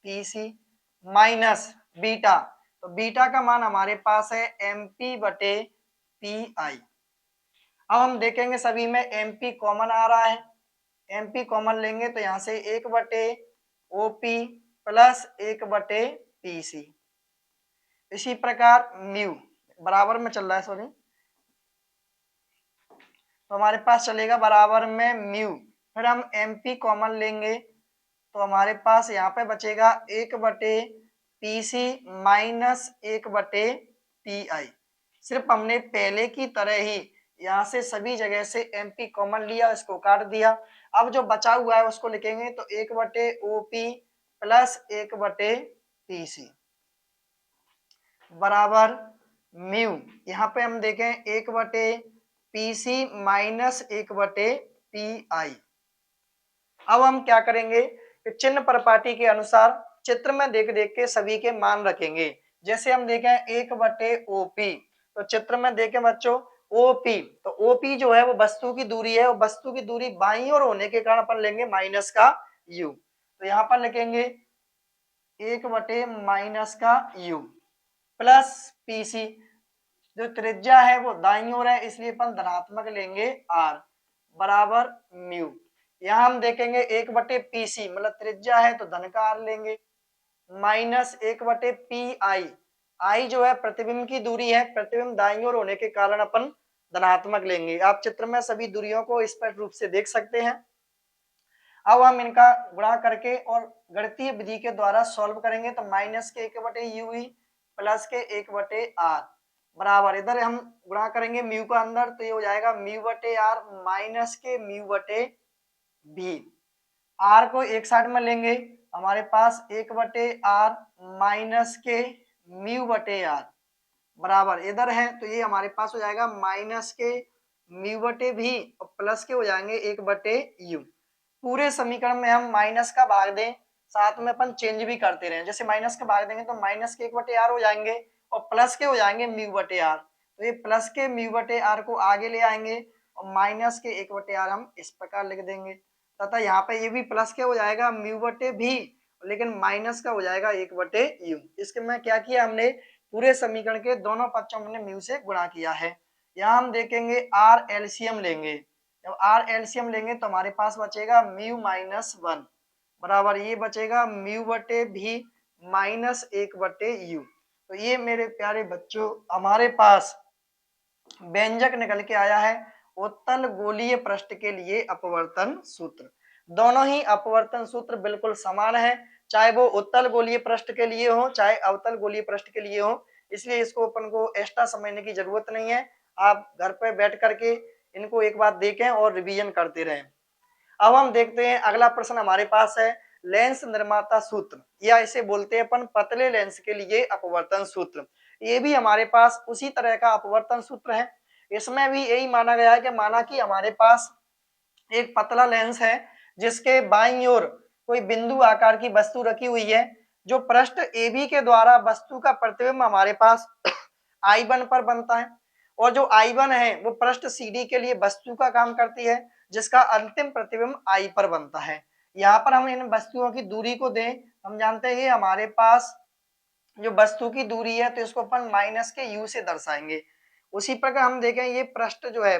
पीसी माइनस बीटा, तो बीटा का मान हमारे पास है एमपी बटे पी आई। अब हम देखेंगे सभी में एमपी कॉमन आ रहा है, एमपी कॉमन लेंगे तो यहाँ से एक बटे ओपी प्लस एक बटे पीसी। इसी प्रकार म्यू बराबर में चल रहा है, सॉरी, तो हमारे पास चलेगा बराबर में म्यू। फिर हम एमपी कॉमन लेंगे तो हमारे पास यहाँ पे बचेगा एक बटे पीसी माइनस एक बटे पी आई। सिर्फ हमने पहले की तरह ही यहाँ से सभी जगह से एमपी कॉमन लिया, इसको काट दिया। अब जो बचा हुआ है उसको लिखेंगे तो एक बटे ओपी प्लस एक बटे पीसी बराबर म्यू। यहाँ पे हम देखें एक बटे पीसी माइनस एक बटे पी आई। अब हम क्या करेंगे कि चिन्ह परिपाटी के अनुसार चित्र में देख देख के सभी के मान रखेंगे। जैसे हम देखें एक बटे ओपी, तो चित्र में देखें बच्चों ओपी, तो ओपी जो है वो वस्तु की दूरी है, वो वस्तु की दूरी बाईं ओर होने के कारण अपन लेंगे माइनस का यू। तो यहाँ पर लिखेंगे एक बटे माइनस का यू प्लस पीसी, जो त्रिज्या है वो दाईं ओर है इसलिए अपन धनात्मक लेंगे आर बराबर म्यू। यहाँ हम देखेंगे एक बटे पीसी मतलब त्रिज्या है तो धन का आर लेंगे, माइनस एक बटे पी आई, आई जो है प्रतिबिंब की दूरी है, प्रतिबिंब दाईं ओर होने के कारण अपन धनात्मक लेंगे। आप चित्र में सभी दूरियों को स्पष्ट रूप से देख सकते हैं। अब हम इनका गुणा करके और गणितीय विधि के द्वारा सॉल्व करेंगे तो माइनस के एक बटे यू प्लस के एक बटे आर बराबर, इधर हम गुणा करेंगे म्यू का अंदर तो ये हो जाएगा म्यू बटे आर माइनस के म्यू बटे भी। आर को एक साइड में लेंगे, हमारे पास 1/r माइनस के म्यू बटे आर बराबर इधर है, तो ये हमारे पास हो जाएगा माइनस के म्यू बटे भी और प्लस के हो जाएंगे 1/u। पूरे समीकरण में हम माइनस का भाग दें, साथ में अपन चेंज भी करते रहे, जैसे माइनस का भाग देंगे तो माइनस के 1/r हो जाएंगे और प्लस के हो जाएंगे म्यू बटे आर, तो ये प्लस के म्यू बटे आर को आगे ले आएंगे और माइनस के 1/r हम इस प्रकार लिख देंगे, तथा यहाँ पे ये भी प्लस के हो जाएगा म्यू बटे भी, लेकिन माइनस का हो जाएगा 1/u। इसके में क्या किया हमने, पूरे समीकरण के दोनों पक्षों में म्यू से गुणा किया है। यहाँ हम देखेंगे आर एलसीएम लेंगे, जब आर एलसीएम लेंगे तो हमारे पास बचेगा म्यू माइनस 1 बराबर ये बचेगा म्यू बटे भी माइनस 1/u। तो ये मेरे प्यारे बच्चों हमारे पास व्यंजक निकल के आया है उत्तल गोलीय पृष्ठ के लिए अपवर्तन सूत्र। दोनों ही अपवर्तन सूत्र बिल्कुल समान है, चाहे वो उत्तल गोलीय पृष्ठ के लिए हो चाहे अवतल गोलीय पृष्ठ के लिए हो, इसलिए इसको अपन को एक्स्ट्रा समझने की जरूरत नहीं है। आप घर पे बैठ करके इनको एक बार देखें और रिवीजन करते रहें। अब हम देखते हैं अगला प्रश्न हमारे पास है लेंस निर्माता सूत्र, या इसे बोलते हैं अपन पतले लेंस के लिए अपवर्तन सूत्र। ये भी हमारे पास उसी तरह का अपवर्तन सूत्र है। इसमें भी यही माना गया है कि माना कि हमारे पास एक पतला लेंस है जिसके बाईं ओर कोई बिंदु आकार की वस्तु रखी हुई है, जो पृष्ठ AB के द्वारा वस्तु का प्रतिबिंब हमारे पास I1 पर बनता है, और जो I1 है वो पृष्ठ CD के लिए वस्तु का काम करती है जिसका अंतिम प्रतिबिंब I पर बनता है। यहाँ पर हम इन वस्तुओं की दूरी को दें, हम जानते हैं हमारे पास जो वस्तु की दूरी है तो इसको अपन माइनस के u से दर्शाएंगे। उसी प्रकार हम देखें ये पृष्ठ जो है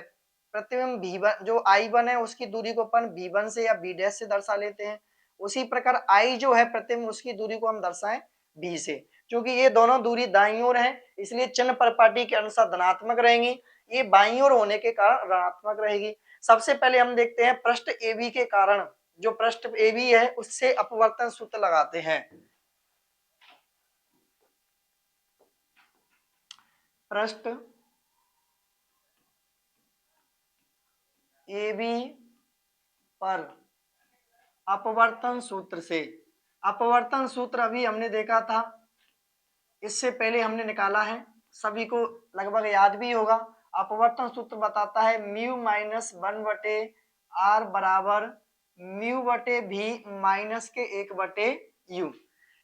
प्रतिबिंब V1 जो I1 है उसकी दूरी को अपन V1 से या B' से दर्शा लेते हैं। उसी प्रकार I जो है प्रतिबिंब उसकी दूरी को हम दर्शाएं B से, क्योंकि ये दोनों दूरी दाईं ओर है इसलिए चिन्ह परिपाटी के अनुसार धनात्मक रहेंगी, ये बाईं ओर होने के कारण ऋणात्मक रहेगी। सबसे पहले हम देखते हैं पृष्ठ AB के कारण, जो पृष्ठ AB है उससे अपवर्तन सूत्र लगाते हैं। पृष्ठ AB पर अपवर्तन सूत्र से, अपवर्तन सूत्र अभी हमने देखा था, इससे पहले हमने निकाला है, सभी को लगभग याद भी होगा। अपवर्तन सूत्र बताता है म्यू माइनस 1/r बराबर म्यू बटे भी माइनस के 1/u।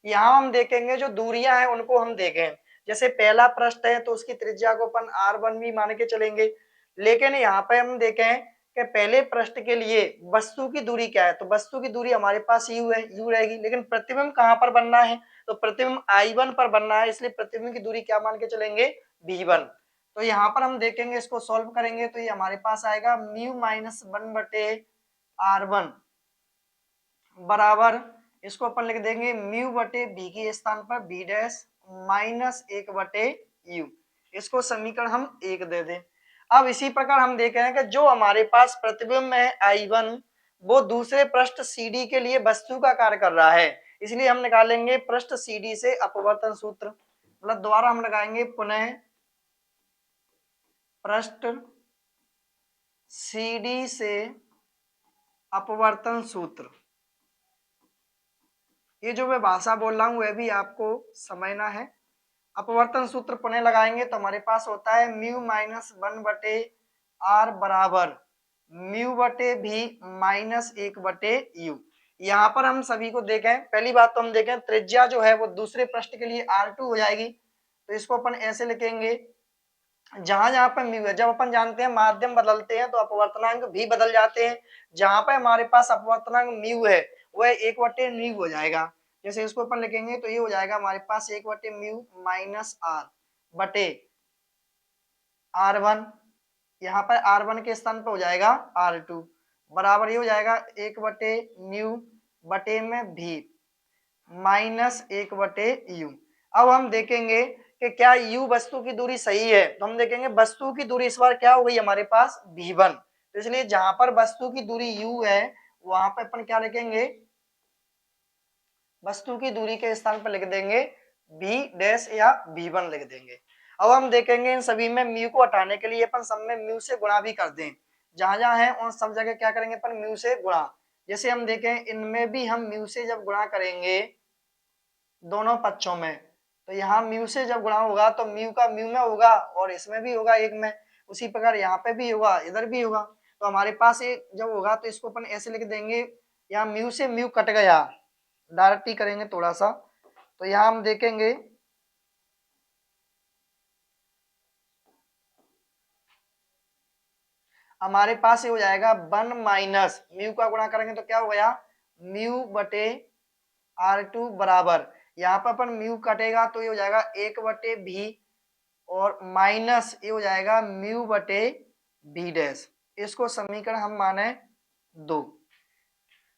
यहाँ हम देखेंगे जो दूरियां हैं उनको हम देखें, जैसे पहला पृष्ठ है तो उसकी त्रिज्या को अपन r1 भी मान के चलेंगे, लेकिन यहाँ पे हम देखें कि पहले पृष्ठ के लिए वस्तु की दूरी क्या है, तो वस्तु की दूरी हमारे पास u है, u रहेगी, लेकिन प्रतिबिंब कहाँ पर बनना है, तो प्रतिबिंब I1 पर बनना है, इसलिए प्रतिबिंब की दूरी क्या मान के चलेंगे V1। तो यहाँ पर हम देखेंगे इसको सॉल्व करेंगे तो ये हमारे पास आएगा म्यू माइनस 1/r1 बराबर इसको अपन लिख देंगे म्यू बटे बी के स्थान पर B' माइनस 1/u। इसको समीकरण हम 1 दे दें। अब इसी प्रकार हम देख रहे हैं कि जो हमारे पास प्रतिबिंब है I1 वो दूसरे पृष्ठ CD के लिए वस्तु का कार्य कर रहा है, इसलिए हम निकालेंगे पृष्ठ CD से अपवर्तन सूत्र, मतलब दोबारा हम लगाएंगे पुनः पृष्ठ CD से अपवर्तन सूत्र। ये जो मैं भाषा बोल रहा हूं वह भी आपको समझना है। अपवर्तन सूत्र पुनः लगाएंगे तो हमारे पास होता है म्यू माइनस 1/r बराबर म्यू बटे भी माइनस 1/u। यहाँ पर हम सभी को देखें, पहली बात तो हम देखें त्रिज्या जो है वो दूसरे पृष्ठ के लिए r2 हो जाएगी, तो इसको अपन ऐसे लिखेंगे जहां जहां पर म्यू है, जब अपन जानते हैं माध्यम बदलते हैं तो अपवर्तनांक भी बदल जाते हैं, जहां पर हमारे पास अपवर्तनांक म्यू है वह 1/म्यू हो जाएगा, जैसे इसको अपन लिखेंगे तो ये हो जाएगा हमारे पास 1/म्यू माइनस r बटे r1, यहाँ पर r1 के स्थान पर हो जाएगा r2 बराबर ये हो जाएगा 1/म्यू बटे में भी माइनस 1/u। अब हम देखेंगे कि क्या u वस्तु की दूरी सही है, तो हम देखेंगे वस्तु की दूरी इस बार क्या हो गई हमारे पास v1, तो इसलिए जहां पर वस्तु की दूरी u है वहां पर अपन क्या लिखेंगे, वस्तु की दूरी के स्थान पर लिख देंगे v' या v1 लिख देंगे। अब हम देखेंगे इन सभी में म्यू को हटाने के लिए अपन सब में म्यू से गुणा भी कर दें, जहां जहां है उन सब जगह क्या करेंगे अपन म्यू से गुणा, जैसे हम देखें इनमें भी हम म्यू से जब गुणा करेंगे दोनों पक्षों में, तो यहाँ म्यू से जब गुणा होगा तो म्यू का म्यू में होगा और इसमें भी होगा एक में, उसी प्रकार यहाँ पे भी होगा इधर भी होगा। तो हमारे पास एक जब होगा तो इसको अपन ऐसे लिख देंगे, यहाँ म्यू से म्यू कट गया, डायरेक्ट ही करेंगे थोड़ा सा, तो यहाँ हम देखेंगे हमारे पास ये हो जाएगा 1 माइनस म्यू का गुणा करेंगे तो क्या हो गया म्यू बटे R2 बराबर, यहाँ पर अपन म्यू कटेगा तो ये हो जाएगा 1 बटे भी और माइनस ये हो जाएगा म्यू बटे बी डैश। इसको समीकरण हम माने 2।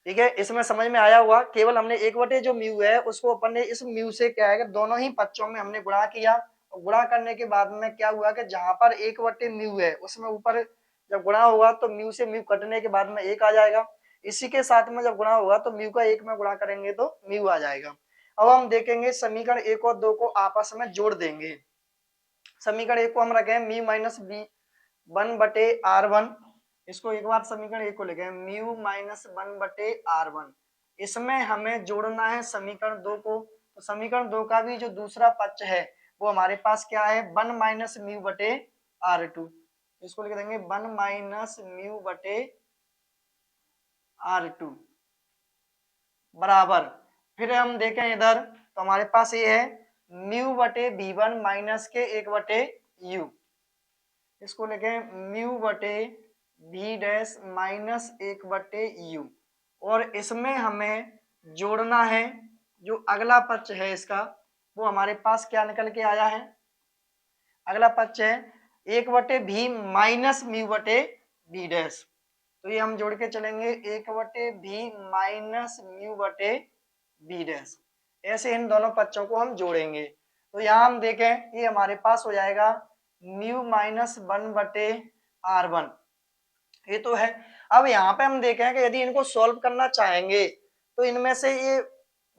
ठीक है, इसमें समझ में आया हुआ, केवल हमने 1 बटे जो म्यू है उसको अपन ने इस म्यू से क्या है दोनों ही पक्षों में हमने गुणा किया, और गुणा करने के बाद में क्या हुआ कि जहां पर 1 बटे म्यू है उसमें ऊपर जब गुणा होगा तो म्यू से म्यू कटने के बाद में 1 आ जाएगा, इसी के साथ में जब गुणा होगा तो म्यू का 1 में गुणा करेंगे तो म्यू आ जाएगा। अब हम देखेंगे समीकरण 1 और 2 को आपस में जोड़ देंगे। समीकरण 1 को हम रखें म्यू माइनस बी 1 बटे R1, इसको एक बार समीकरण 1 को लिखें म्यू माइनस 1 बटे R1, इसमें हमें जोड़ना है समीकरण 2 को, तो समीकरण 2 का भी जो दूसरा पक्ष है वो हमारे पास क्या है 1 माइनस म्यू बटे R2, इसको लिख देंगे 1 माइनस म्यू बटे R2 बराबर, फिर हम देखें इधर तो हमारे पास ये है म्यू बटे V1 माइनस के 1 बटे U, इसको लिखें म्यू बटे भी डैश माइनस 1 बटे यू, और इसमें हमें जोड़ना है जो अगला पक्ष है इसका, वो हमारे पास क्या निकल के आया है, अगला पक्ष है 1 बटे भी माइनस म्यू बटे बी डैश, तो ये हम जोड़ के चलेंगे 1 बटे भी माइनस म्यू बटे बी डैश, ऐसे इन दोनों पक्षों को हम जोड़ेंगे। तो यहाँ हम देखें ये हमारे पास हो जाएगा म्यू माइनस 1 बटे R1, ये तो है। अब यहाँ पे हम देखें कि यदि इनको सॉल्व करना चाहेंगे तो इनमें से ये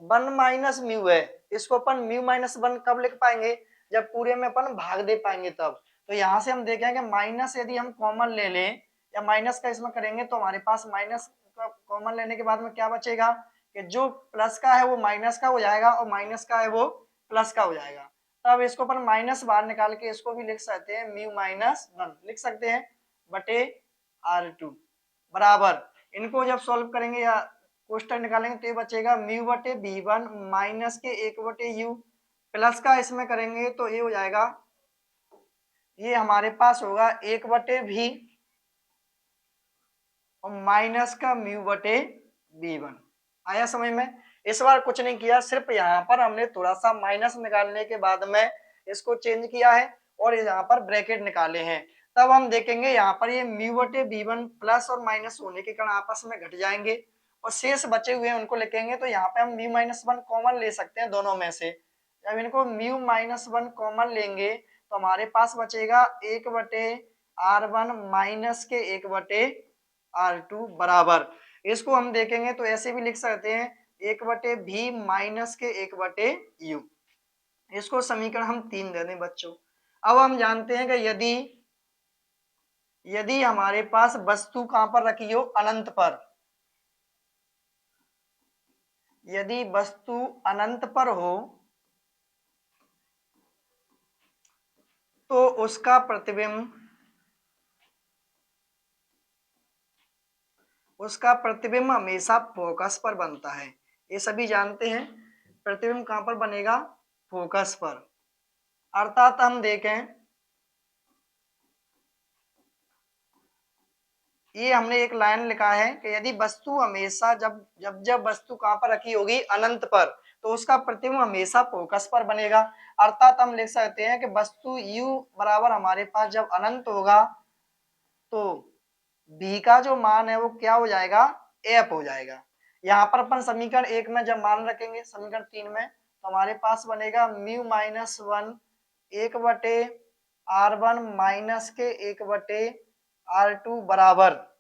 1 माइनस म्यू है, इसको अपन म्यू माइनस 1 कब लिख पाएंगे जब पूरे में अपन भाग दे पाएंगे तब, तो यहाँ से हम देखेंगे माइनस यदि हम कॉमन ले लें या माइनस का इसमें करेंगे तो हमारे पास माइनस का कॉमन लेने के बाद में क्या बचेगा कि जो प्लस का है वो माइनस का हो जाएगा और माइनस का है वो प्लस का हो जाएगा, तब इसको अपन माइनस बाहर निकाल के इसको भी लिख सकते हैं म्यू माइनस 1 लिख सकते हैं बटे R2 बराबर, इनको जब सॉल्व करेंगे या कोष्टक निकालेंगे तो ये बचेगा म्यू बटे V1 माइनस के 1 बटे यू, प्लस का इसमें करेंगे तो ये हो जाएगा, ये हमारे पास होगा 1 बटे भी और माइनस का म्यू बटे V1। आया समझ में, इस बार कुछ नहीं किया, सिर्फ यहाँ पर हमने थोड़ा सा माइनस निकालने के बाद में इसको चेंज किया है और यहाँ पर ब्रैकेट निकाले हैं, तब हम देखेंगे यहाँ पर ये म्यू बटे V1 प्लस और माइनस होने के कारण आपस में घट जाएंगे और शेष बचे हुए हैं उनको लिखेंगे, तो यहाँ पे हम म्यू माइनस 1 कॉमन ले सकते हैं दोनों में से, जब इनको म्यू माइनस 1 कॉमन लेंगे तो हमारे पास बचेगा 1 बटे R1 माइनस के 1 बटे R2 बराबर, इसको हम देखेंगे तो ऐसे भी लिख सकते हैं 1 बटे भी माइनस के 1 बटे यू, इसको समीकरण हम 3 दे दें बच्चों। अब हम जानते हैं कि यदि हमारे पास वस्तु कहां पर रखी हो अनंत पर, यदि वस्तु अनंत पर हो तो उसका प्रतिबिंब हमेशा फोकस पर बनता है, ये सभी जानते हैं। प्रतिबिंब कहां पर बनेगा फोकस पर, अर्थात हम देखें ये हमने एक लाइन लिखा है कि यदि वस्तु हमेशा जब वस्तु कहां पर रखी होगी अनंत पर तो उसका प्रतिबिंब हमेशा फोकस पर बनेगा, अर्थात हम लिख सकते हैं कि वस्तु u बराबर हमारे पास जब अनंत होगा तो v का जो मान है वो क्या हो जाएगा f हो जाएगा। यहाँ पर अपन समीकरण 1 में जब मान रखेंगे समीकरण 3 में तो हमारे पास बनेगा म्यू माइनस 1 1 बटे R1 माइनस के 1 बटे R2 बराबर,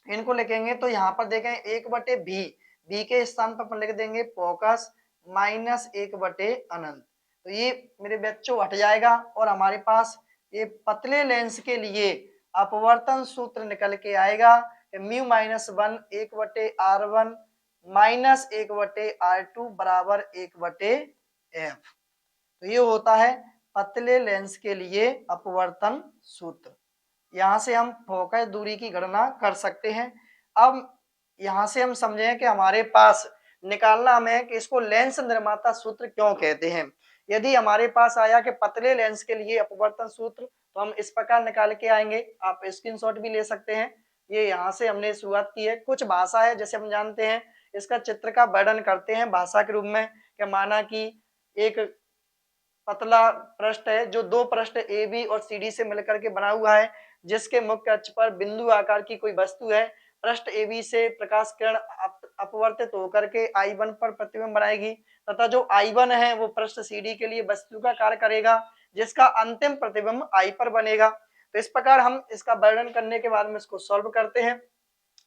इनको लिखेंगे तो यहाँ पर देखें 1 बटे भी के स्थान पर लिख देंगे फोकस माइनस 1 बटे अनंत, तो ये मेरे बच्चों हट जाएगा और हमारे पास ये पतले लेंस के लिए अपवर्तन सूत्र निकल के आएगा म्यू -1 1/r1 माइनस 1/r2 बराबर 1/f। तो ये होता है पतले लेंस के लिए अपवर्तन सूत्र। यहाँ से हम फोकस दूरी की गणना कर सकते हैं। अब यहाँ से हम समझें कि हमारे पास निकालना हमें है कि इसको लेंस निर्माता सूत्र क्यों कहते हैं। यदि हमारे पास आया कि पतले लेंस के लिए अपवर्तन सूत्र, तो हम इस प्रकार निकाल के आएंगे। आप स्क्रीनशॉट भी ले सकते हैं। ये यहाँ से हमने शुरुआत की है। कुछ भाषा है जैसे हम जानते हैं, इसका चित्र का वर्णन करते हैं भाषा के रूप में कि माना कि एक पतला पृष्ठ है जो दो पृष्ठ ए बी और सी डी से मिलकर के बना हुआ है, जिसके मुख्य अक्ष पर बिंदु आकार की कोई वस्तु है। पृष्ठ ए बी से प्रकाश किरण अपवर्तित होकर के I1 पर प्रतिबिंब बनाएगी तथा जो I1 है वो पृष्ठ सी डी के लिए वस्तु का कार्य करेगा, जिसका अंतिम प्रतिबिंब I पर बनेगा। तो इस प्रकार हम इसका वर्णन करने के बाद में इसको सॉल्व करते हैं।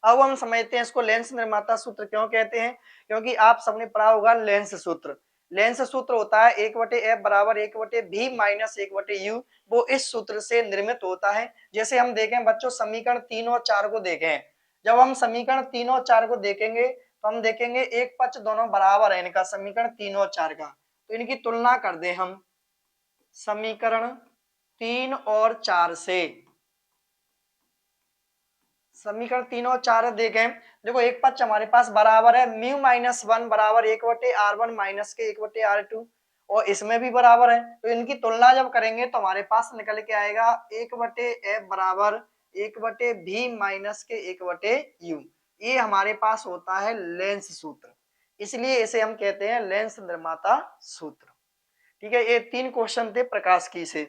अब हम समझते हैं इसको लेंस निर्माता सूत्र क्यों कहते हैं, क्योंकि आप सबने पढ़ा होगा लेंस सूत्र। लेंस सूत्र होता है 1/f बराबर 1/v माइनस 1/u। वो इस सूत्र से निर्मित होता है। जैसे हम देखें बच्चों समीकरण 3 और 4 को देखें, जब हम समीकरण 3 और 4 को देखेंगे तो हम देखेंगे एक पक्ष दोनों बराबर है इनका, समीकरण 3 और 4 का। तो इनकी तुलना कर दें हम समीकरण 3 और 4 से। समीकरण 3 और 4 देखें, देखो एक पक्ष हमारे पास बराबर है μ-1 बराबर 1/r1 माइनस के 1/r2 और इसमें भी बराबर है। तो इनकी तुलना जब करेंगे तो हमारे पास निकल के आएगा 1/f बराबर 1/v माइनस के 1/u। ये हमारे पास होता है लेंस सूत्र, इसलिए इसे हम कहते हैं लेंस निर्माता सूत्र। ठीक है, ये 3 क्वेश्चन थे प्रकाश की से।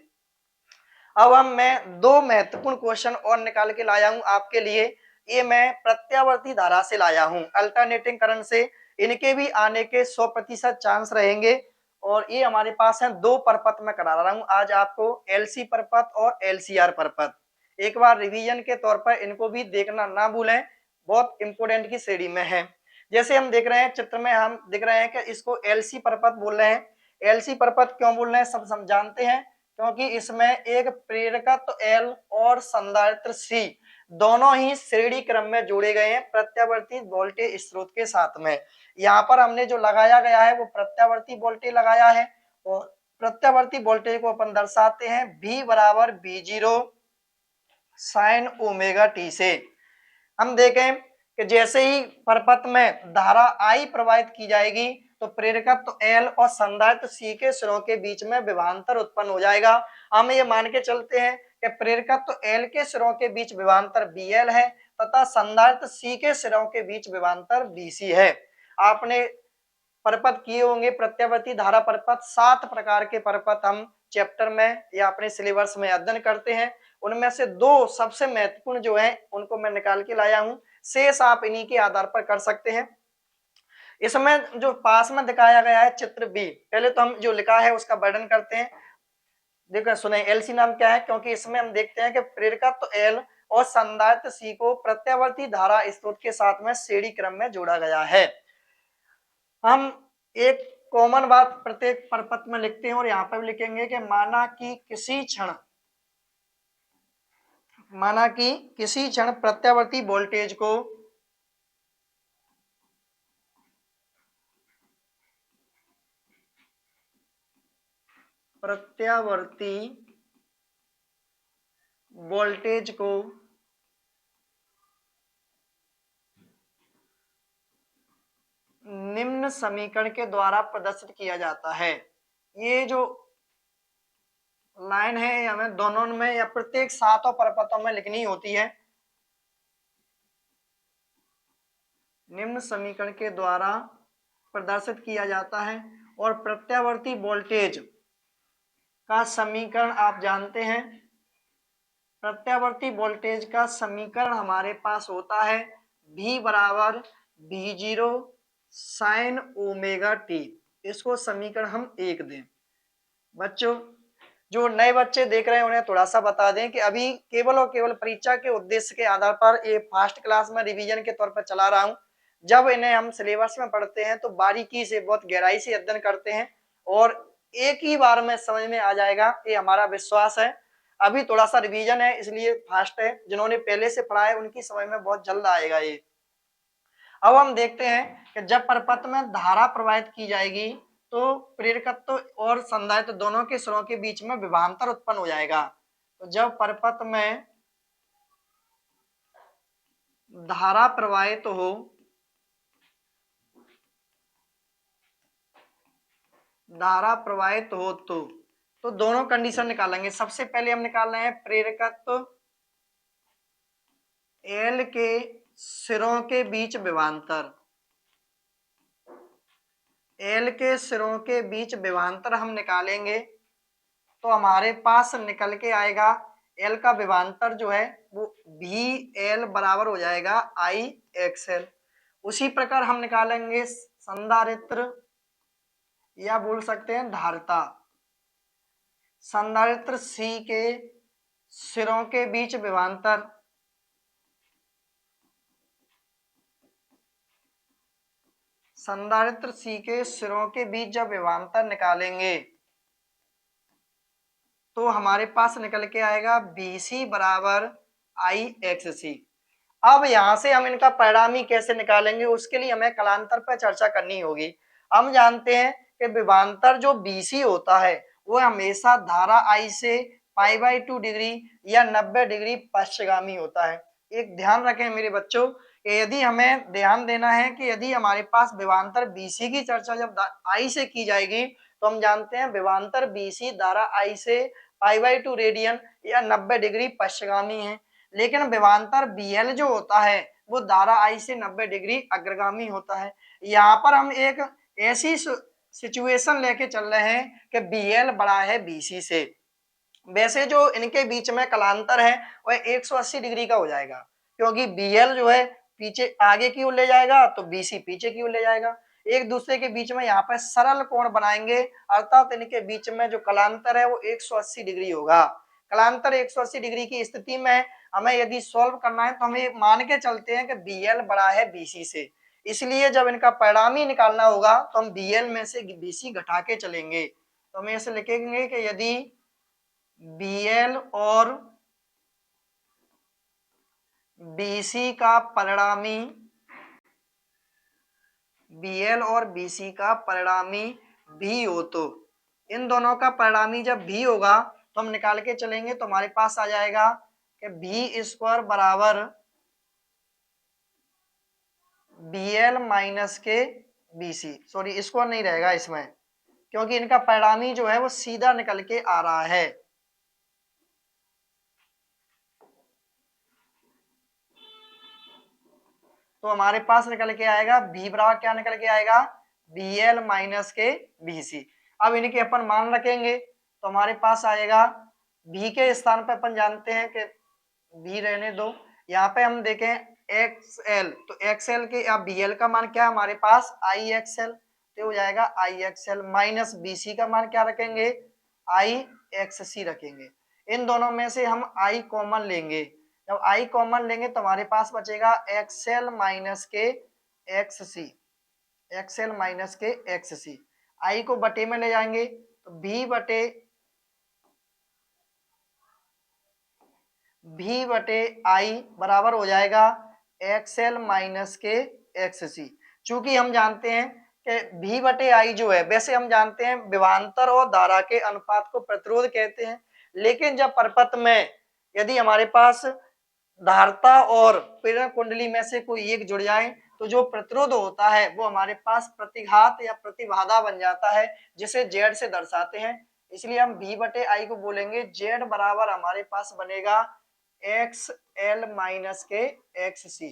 अब मैं 2 महत्वपूर्ण क्वेश्चन और निकाल के लाया हूं आपके लिए। ये मैं प्रत्यावर्ती धारा से लाया हूं, अल्टरनेटिंग करंट से। इनके भी आने के 100% चांस रहेंगे। और ये हमारे पास है 2 परपथ में करा रहा हूं आज आपको, एलसी परपथ और एलसीआर परपथ। एक बार रिवीजन के तौर पर इनको भी देखना ना भूलें, बहुत इंपोर्टेंट की श्रेणी में है। जैसे हम देख रहे हैं चित्र में, हम दिख रहे हैं कि इसको एलसी परपथ बोल रहे हैं। एलसी परपथ क्यों बोल रहे हैं सब जानते हैं, क्योंकि इसमें एक प्रेरकत्व L और संधारित्र C दोनों ही श्रेणी क्रम में जोड़े गए हैं प्रत्यावर्ती वोल्टेज स्रोत के साथ में। यहाँ पर हमने जो लगाया गया है वो प्रत्यावर्ती वोल्टेज लगाया है और प्रत्यावर्ती वोल्टेज को अपन दर्शाते हैं V बराबर V0 साइन ओमेगा टी से। हम देखें कि जैसे ही परपथ में धारा I प्रवाहित की जाएगी तो प्रेरकत्व L और संधारित्र C के सिरों के बीच में विभवांतर उत्पन्न हो जाएगा। हम ये मान के चलते हैं कि प्रेरकत्व L के सिरों के बीच विभवांतर BL है तथा संधारित्र C के सिरों के बीच विभवांतर BC है। आपने परपथ किए होंगे प्रत्यावर्ती धारा परपथ, 7 प्रकार के परपथ हम चैप्टर में या अपने सिलेबस में अध्ययन करते हैं। उनमें से 2 सबसे महत्वपूर्ण जो है उनको मैं निकाल के लाया हूं, शेष आप इन्हीं के आधार पर कर सकते हैं। इसमें जो पास में दिखाया गया है चित्र बी, पहले तो हम जो लिखा है उसका वर्णन करते हैं। देखो सुने, एलसी नाम क्या है, क्योंकि इसमें हम देखते हैं कि प्रेरकत्व एल और संधारित्र सी को प्रत्यावर्ती धारा स्रोत के साथ में श्रेणी क्रम में जोड़ा गया है। हम एक कॉमन बात प्रत्येक परपथ में लिखते हैं और यहाँ पर लिखेंगे कि माना कि किसी क्षण प्रत्यावर्ती वोल्टेज को निम्न समीकरण के द्वारा प्रदर्शित किया जाता है। ये जो लाइन है हमें दोनों में या प्रत्येक 7 परपथों में लिखनी होती है। निम्न समीकरण के द्वारा प्रदर्शित किया जाता है और प्रत्यावर्ती वोल्टेज का समीकरण आप जानते हैं। प्रत्यावर्ती वोल्टेज का समीकरण हमारे पास होता है V बराबर V0 साइन ओमेगा टी। इसको समीकरण हम 1 दें। बच्चों जो नए बच्चे देख रहे हैं उन्हें थोड़ा सा बता दें कि अभी केवल और केवल परीक्षा के उद्देश्य के आधार पर ये फर्स्ट क्लास में रिवीजन के तौर पर चला रहा हूं। जब इन्हें हम सिलेबस में पढ़ते हैं तो बारीकी से बहुत गहराई से अध्ययन करते हैं और एक ही बार में समझ में आ जाएगा, ये हमारा विश्वास है। अभी थोड़ा सा रिवीजन है इसलिए फास्ट है, जिन्होंने पहले से पढ़ा है उनकी समझ में बहुत जल्द आएगा ये। अब हम देखते हैं कि जब परपथ में धारा प्रवाहित की जाएगी तो प्रेरकत्व और संधारित्र दोनों के सिरों के बीच में विभवांतर उत्पन्न हो जाएगा। तो जब परपथ में धारा प्रवाहित हो तो दोनों कंडीशन निकालेंगे। सबसे पहले हम निकाल रहे हैं प्रेरकत्व एल के सिरों के बीच विभवांतर, एल के सिरों के बीच विभवांतर हम निकालेंगे तो हमारे पास निकल के आएगा एल का विभवांतर जो है वो भी एल बराबर हो जाएगा आई एक्सएल। उसी प्रकार हम निकालेंगे संधारित्र या बोल सकते हैं धारिता, संधारित्र सी के सिरों के बीच विभवांतर, संधारित्र सी के सिरों के बीच जब विभवांतर निकालेंगे तो हमारे पास निकल के आएगा BC बराबर आई एक्स सी। अब यहां से हम इनका परिणामी कैसे निकालेंगे उसके लिए हमें कलांतर पर चर्चा करनी होगी। हम जानते हैं कि विभवांतर जो BC होता है वो हमेशा धारा I से π/2 डिग्री या 90 डिग्री पश्चगामी होता है। एक ध्यान रखें मेरे बच्चों, यदि हमें ध्यान देना है कि यदि हमारे पास विभवांतर BC की चर्चा जब I से की जाएगी तो हम जानते हैं विभवांतर BC धारा I से π/2 रेडियन या 90 डिग्री पश्चगामी है, लेकिन विभवांतर BL जो होता है वो धारा I से 90 डिग्री अग्रगामी होता है। यहाँ पर हम एक ऐसी सिचुएशन लेके चल रहे हैं कि BL बड़ा है BC से। वैसे जो इनके बीच में कलांतर है वह 180 डिग्री का हो जाएगा, क्योंकि BL जो है पीछे आगे की ओर ले जाएगा तो BC पीछे की ओर ले जाएगा। एक दूसरे के बीच में यहाँ पर सरल कोण बनाएंगे, अर्थात इनके बीच में जो कलांतर है वो 180 डिग्री होगा। कलांतर 180 डिग्री की स्थिति में हमें यदि सॉल्व करना है तो हमें मान के चलते हैं कि BL बड़ा है BC से, इसलिए जब इनका परिणामी निकालना होगा तो हम BL में से BC घटा के चलेंगे। तो हम ऐसे लिखेंगे कि यदि BL और BC का परिणामी, BL और BC का परिणामी भी हो तो इन दोनों का परिणामी जब भी होगा तो हम निकाल के चलेंगे तो हमारे पास आ जाएगा कि B स्क्वायर बराबर BL माइनस के BC, सॉरी स्क्वायर नहीं रहेगा इसमें क्योंकि इनका परिणामी जो है वो सीधा निकल के आ रहा है। तो हमारे पास निकल के आएगा B बराबर क्या निकल के आएगा BL माइनस के BC। अब इनके अपन मान रखेंगे तो हमारे पास आएगा B के स्थान पर अपन जानते हैं कि B रहने दो, यहाँ पे हम देखें XL तो XL के या BL का मान क्या है हमारे पास IXL, तो हो जाएगा IXL माइनस BC का मान क्या रखेंगे IXC रखेंगे। इन दोनों में से हम I कॉमन लेंगे, जब I कॉमन लेंगे तो हमारे पास बचेगा XL माइनस के XC, XL माइनस के XC। I को बटे में ले जाएंगे तो V बटे I बराबर हो जाएगा XL माइनस के XC। चूंकि हम जानते हैं कि V बटे I जो है, वैसे हम जानते हैं विभवांतर और धारा के अनुपात को प्रतिरोध कहते हैं, लेकिन जब परपथ में यदि हमारे पास धारिता और प्रेरण कुंडली में से कोई एक जुड़ जाए तो जो प्रतिरोध होता है वो हमारे पास प्रतिघात या प्रतिबाधा बन जाता है, जिसे Z से दर्शाते हैं। इसलिए हम V बटे I को बोलेंगे Z बराबर हमारे पास बनेगा XL माइनस के XC।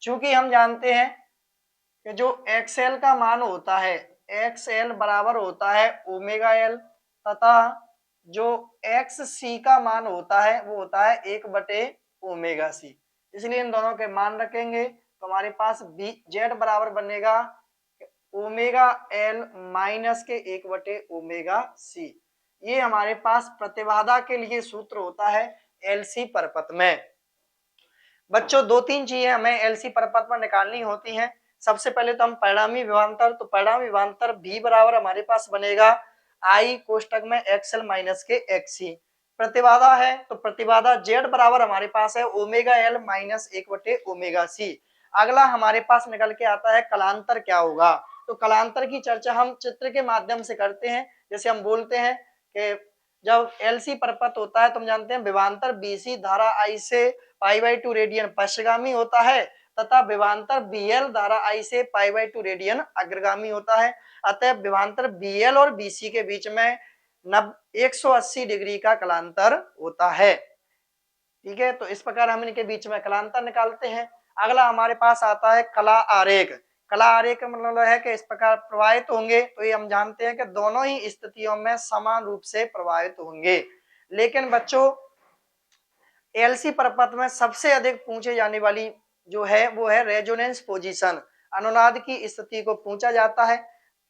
चूंकि हम जानते हैं कि जो XL का मान होता है XL बराबर होता है ओमेगा L तथा जो XC का मान होता है वो होता है 1 बटे ओमेगा C। इसलिए इन दोनों के मान रखेंगे तो हमारे पास Z बराबर बनेगा ओमेगा L माइनस के 1 बटे ओमेगा C। ये हमारे पास प्रतिबाधा के लिए सूत्र होता है LC परपथ में। बच्चों 2-3 चीजें हमें LC परपथ में निकालनी होती हैं। सबसे पहले तो हम परिणामी विभवांतर, तो परिणामी विभवांतर V बराबर हमारे पास बनेगा I कोष्टक में XL माइनस के XC। प्रतिबाधा है तो प्रतिबाधा Z बराबर हमारे पास है ओमेगा एल माइनस 1/ओमेगा सी। अगला हमारे पास निकल के आता है कलांतर क्या होगा। तो कलांतर की चर्चा हम चित्र के माध्यम से करते हैं। जैसे हम बोलते हैं कि जब एलसी परपथ होता है तो हम जानते हैं विभवांतर बीसी धारा आई से π/2 रेडियन पश्चगामी होता है तथा विभवांतर बीएल धारा आई से π/2 रेडियन अग्रगामी होता है। अतः विभवांतर बीएल और बीसी के बीच में 180 डिग्री का कलांतर होता है। ठीक है, तो इस प्रकार हम इनके बीच में कलांतर निकालते हैं। अगला हमारे पास आता है कला आरेख। कला आरेख का मतलब है कि इस प्रकार प्रवाहित होंगे, तो ये हम जानते हैं कि दोनों ही स्थितियों में समान रूप से प्रवाहित होंगे। लेकिन बच्चों एलसी परपथ में सबसे अधिक पूछे जाने वाली जो है वो है रेजोनेंस पोजीशन, अनुनाद की स्थिति को पूछा जाता है।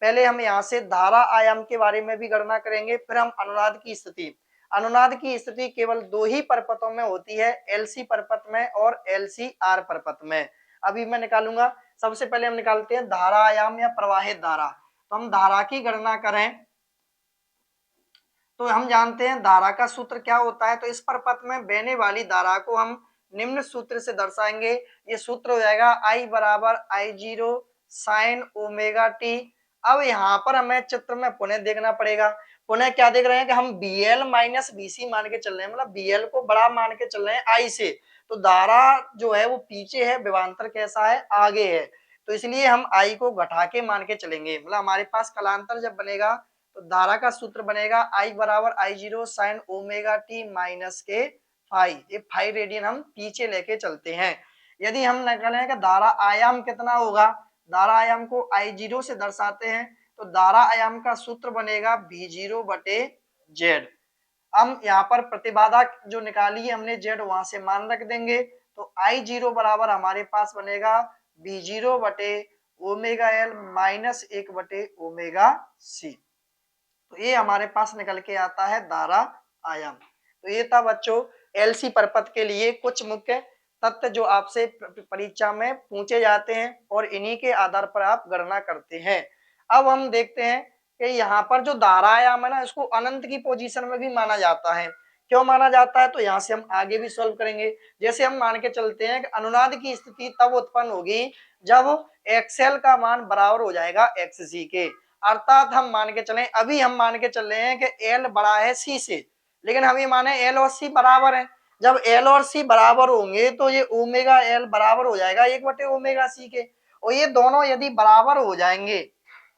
पहले हम यहाँ से धारा आयाम के बारे में भी गणना करेंगे, फिर हम अनुनाद की स्थिति। अनुनाद की स्थिति केवल दो ही परपथों में होती है, एलसी परपथ में और एलसीआर परपथ में। अभी मैं निकालूंगा। सबसे पहले हम निकालते हैं धारा आयाम या प्रवाहित धारा। तो हम धारा की गणना करें तो हम जानते हैं धारा का सूत्र क्या होता है। तो इस परपथ में बहने वाली धारा को हम निम्न सूत्र से दर्शाएंगे। ये सूत्र हो जाएगा I बराबर I0 साइन ओमेगा टी। अब यहाँ पर हमें चित्र में पुनः देखना पड़ेगा। पुनः क्या देख रहे हैं कि हम BL माइनस BC मान के चल रहे हैं, मतलब BL को बड़ा मान के चल रहे हैं I से। तो धारा जो है वो पीछे है, विभवांतर कैसा है, आगे है। तो इसलिए हम I को घटा के मान के चलेंगे। मतलब हमारे पास कलांतर जब बनेगा तो धारा का सूत्र बनेगा I बराबर I0 sine omega T minus के फाइव। ये 5 रेडियन हम पीछे लेके चलते हैं। यदि हम निकालें कि धारा आयाम कितना होगा, धारा आयाम को I0 से दर्शाते हैं, तो धारा आयाम का सूत्र बनेगा V0 बटे Z। हम यहाँ पर प्रतिबाधा जो निकाली है हमने Z वहां से मान रख देंगे। तो I0 बराबर हमारे पास बनेगा V0 बटे ओमेगा एल माइनस 1/ओमेगा सी। तो ये हमारे पास निकल के आता है धारा आयाम। तो ये था बच्चों एलसी परपथ के लिए कुछ मुख्य तथ्य जो आपसे परीक्षा में पूछे जाते हैं और इन्हीं के आधार पर आप गणना करते हैं। अब हम देखते हैं कि यहाँ पर जो धारा आयाम है ना, इसको अनंत की पोजीशन में भी माना जाता है। क्यों माना जाता है तो यहाँ से हम आगे भी सॉल्व करेंगे। जैसे हम मान के चलते हैं कि अनुनाद की स्थिति तब उत्पन्न होगी जब एक्सएल का मान बराबर हो जाएगा एक्ससी के। अर्थात हम मान के चलें, अभी हम मान के चल रहे हैं कि एल बड़ा है सी से, लेकिन हम ये माने एल और सी बराबर है। जब एल और सी बराबर होंगे तो ये ओमेगा एल बराबर हो जाएगा 1/ओमेगा सी के। और ये दोनों यदि बराबर हो जाएंगे,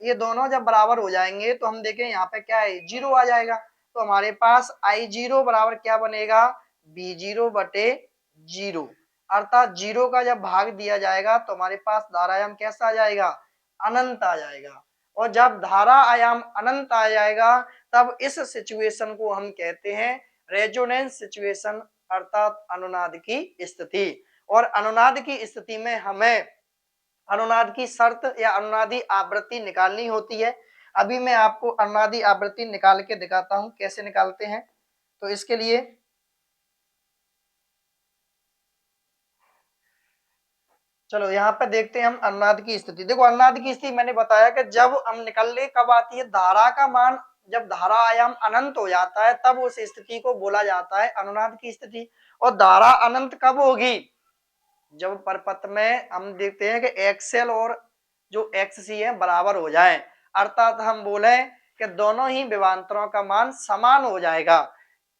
ये दोनों जब बराबर हो जाएंगे तो हम देखें यहाँ पे क्या है, जीरो आ जाएगा। तो हमारे पास I0 बराबर क्या बनेगा, B0 बटे जीरो। अर्थात जीरो का जब भाग दिया जाएगा तो हमारे पास धारायाम कैसा आ जाएगा, अनंत आ जाएगा। और जब धारा आयाम अनंत आ जाएगा तब इस सिचुएशन को हम कहते हैं रेजोनेंस सिचुएशन, अर्थात अनुनाद की स्थिति। और अनुनाद की स्थिति में हमें अनुनाद की शर्त या अनुनादी आवृत्ति निकालनी होती है। अभी मैं आपको अनुनादी आवृत्ति निकाल के दिखाता हूं कैसे निकालते हैं। तो इसके लिए चलो यहाँ पे देखते हैं हम अनुनाद की स्थिति। देखो अनुनाद की स्थिति मैंने बताया कि जब हम निकलने कब आती है, धारा का मान जब धारा आयाम अनंत हो जाता है तब उस स्थिति को बोला जाता है अनुनाद की स्थिति। और धारा अनंत कब होगी, जब परपथ में हम देखते हैं कि एक्सएल और जो एक्ससी है बराबर हो जाए। अर्थात हम बोले कि दोनों ही विभवांतरों का मान समान हो जाएगा।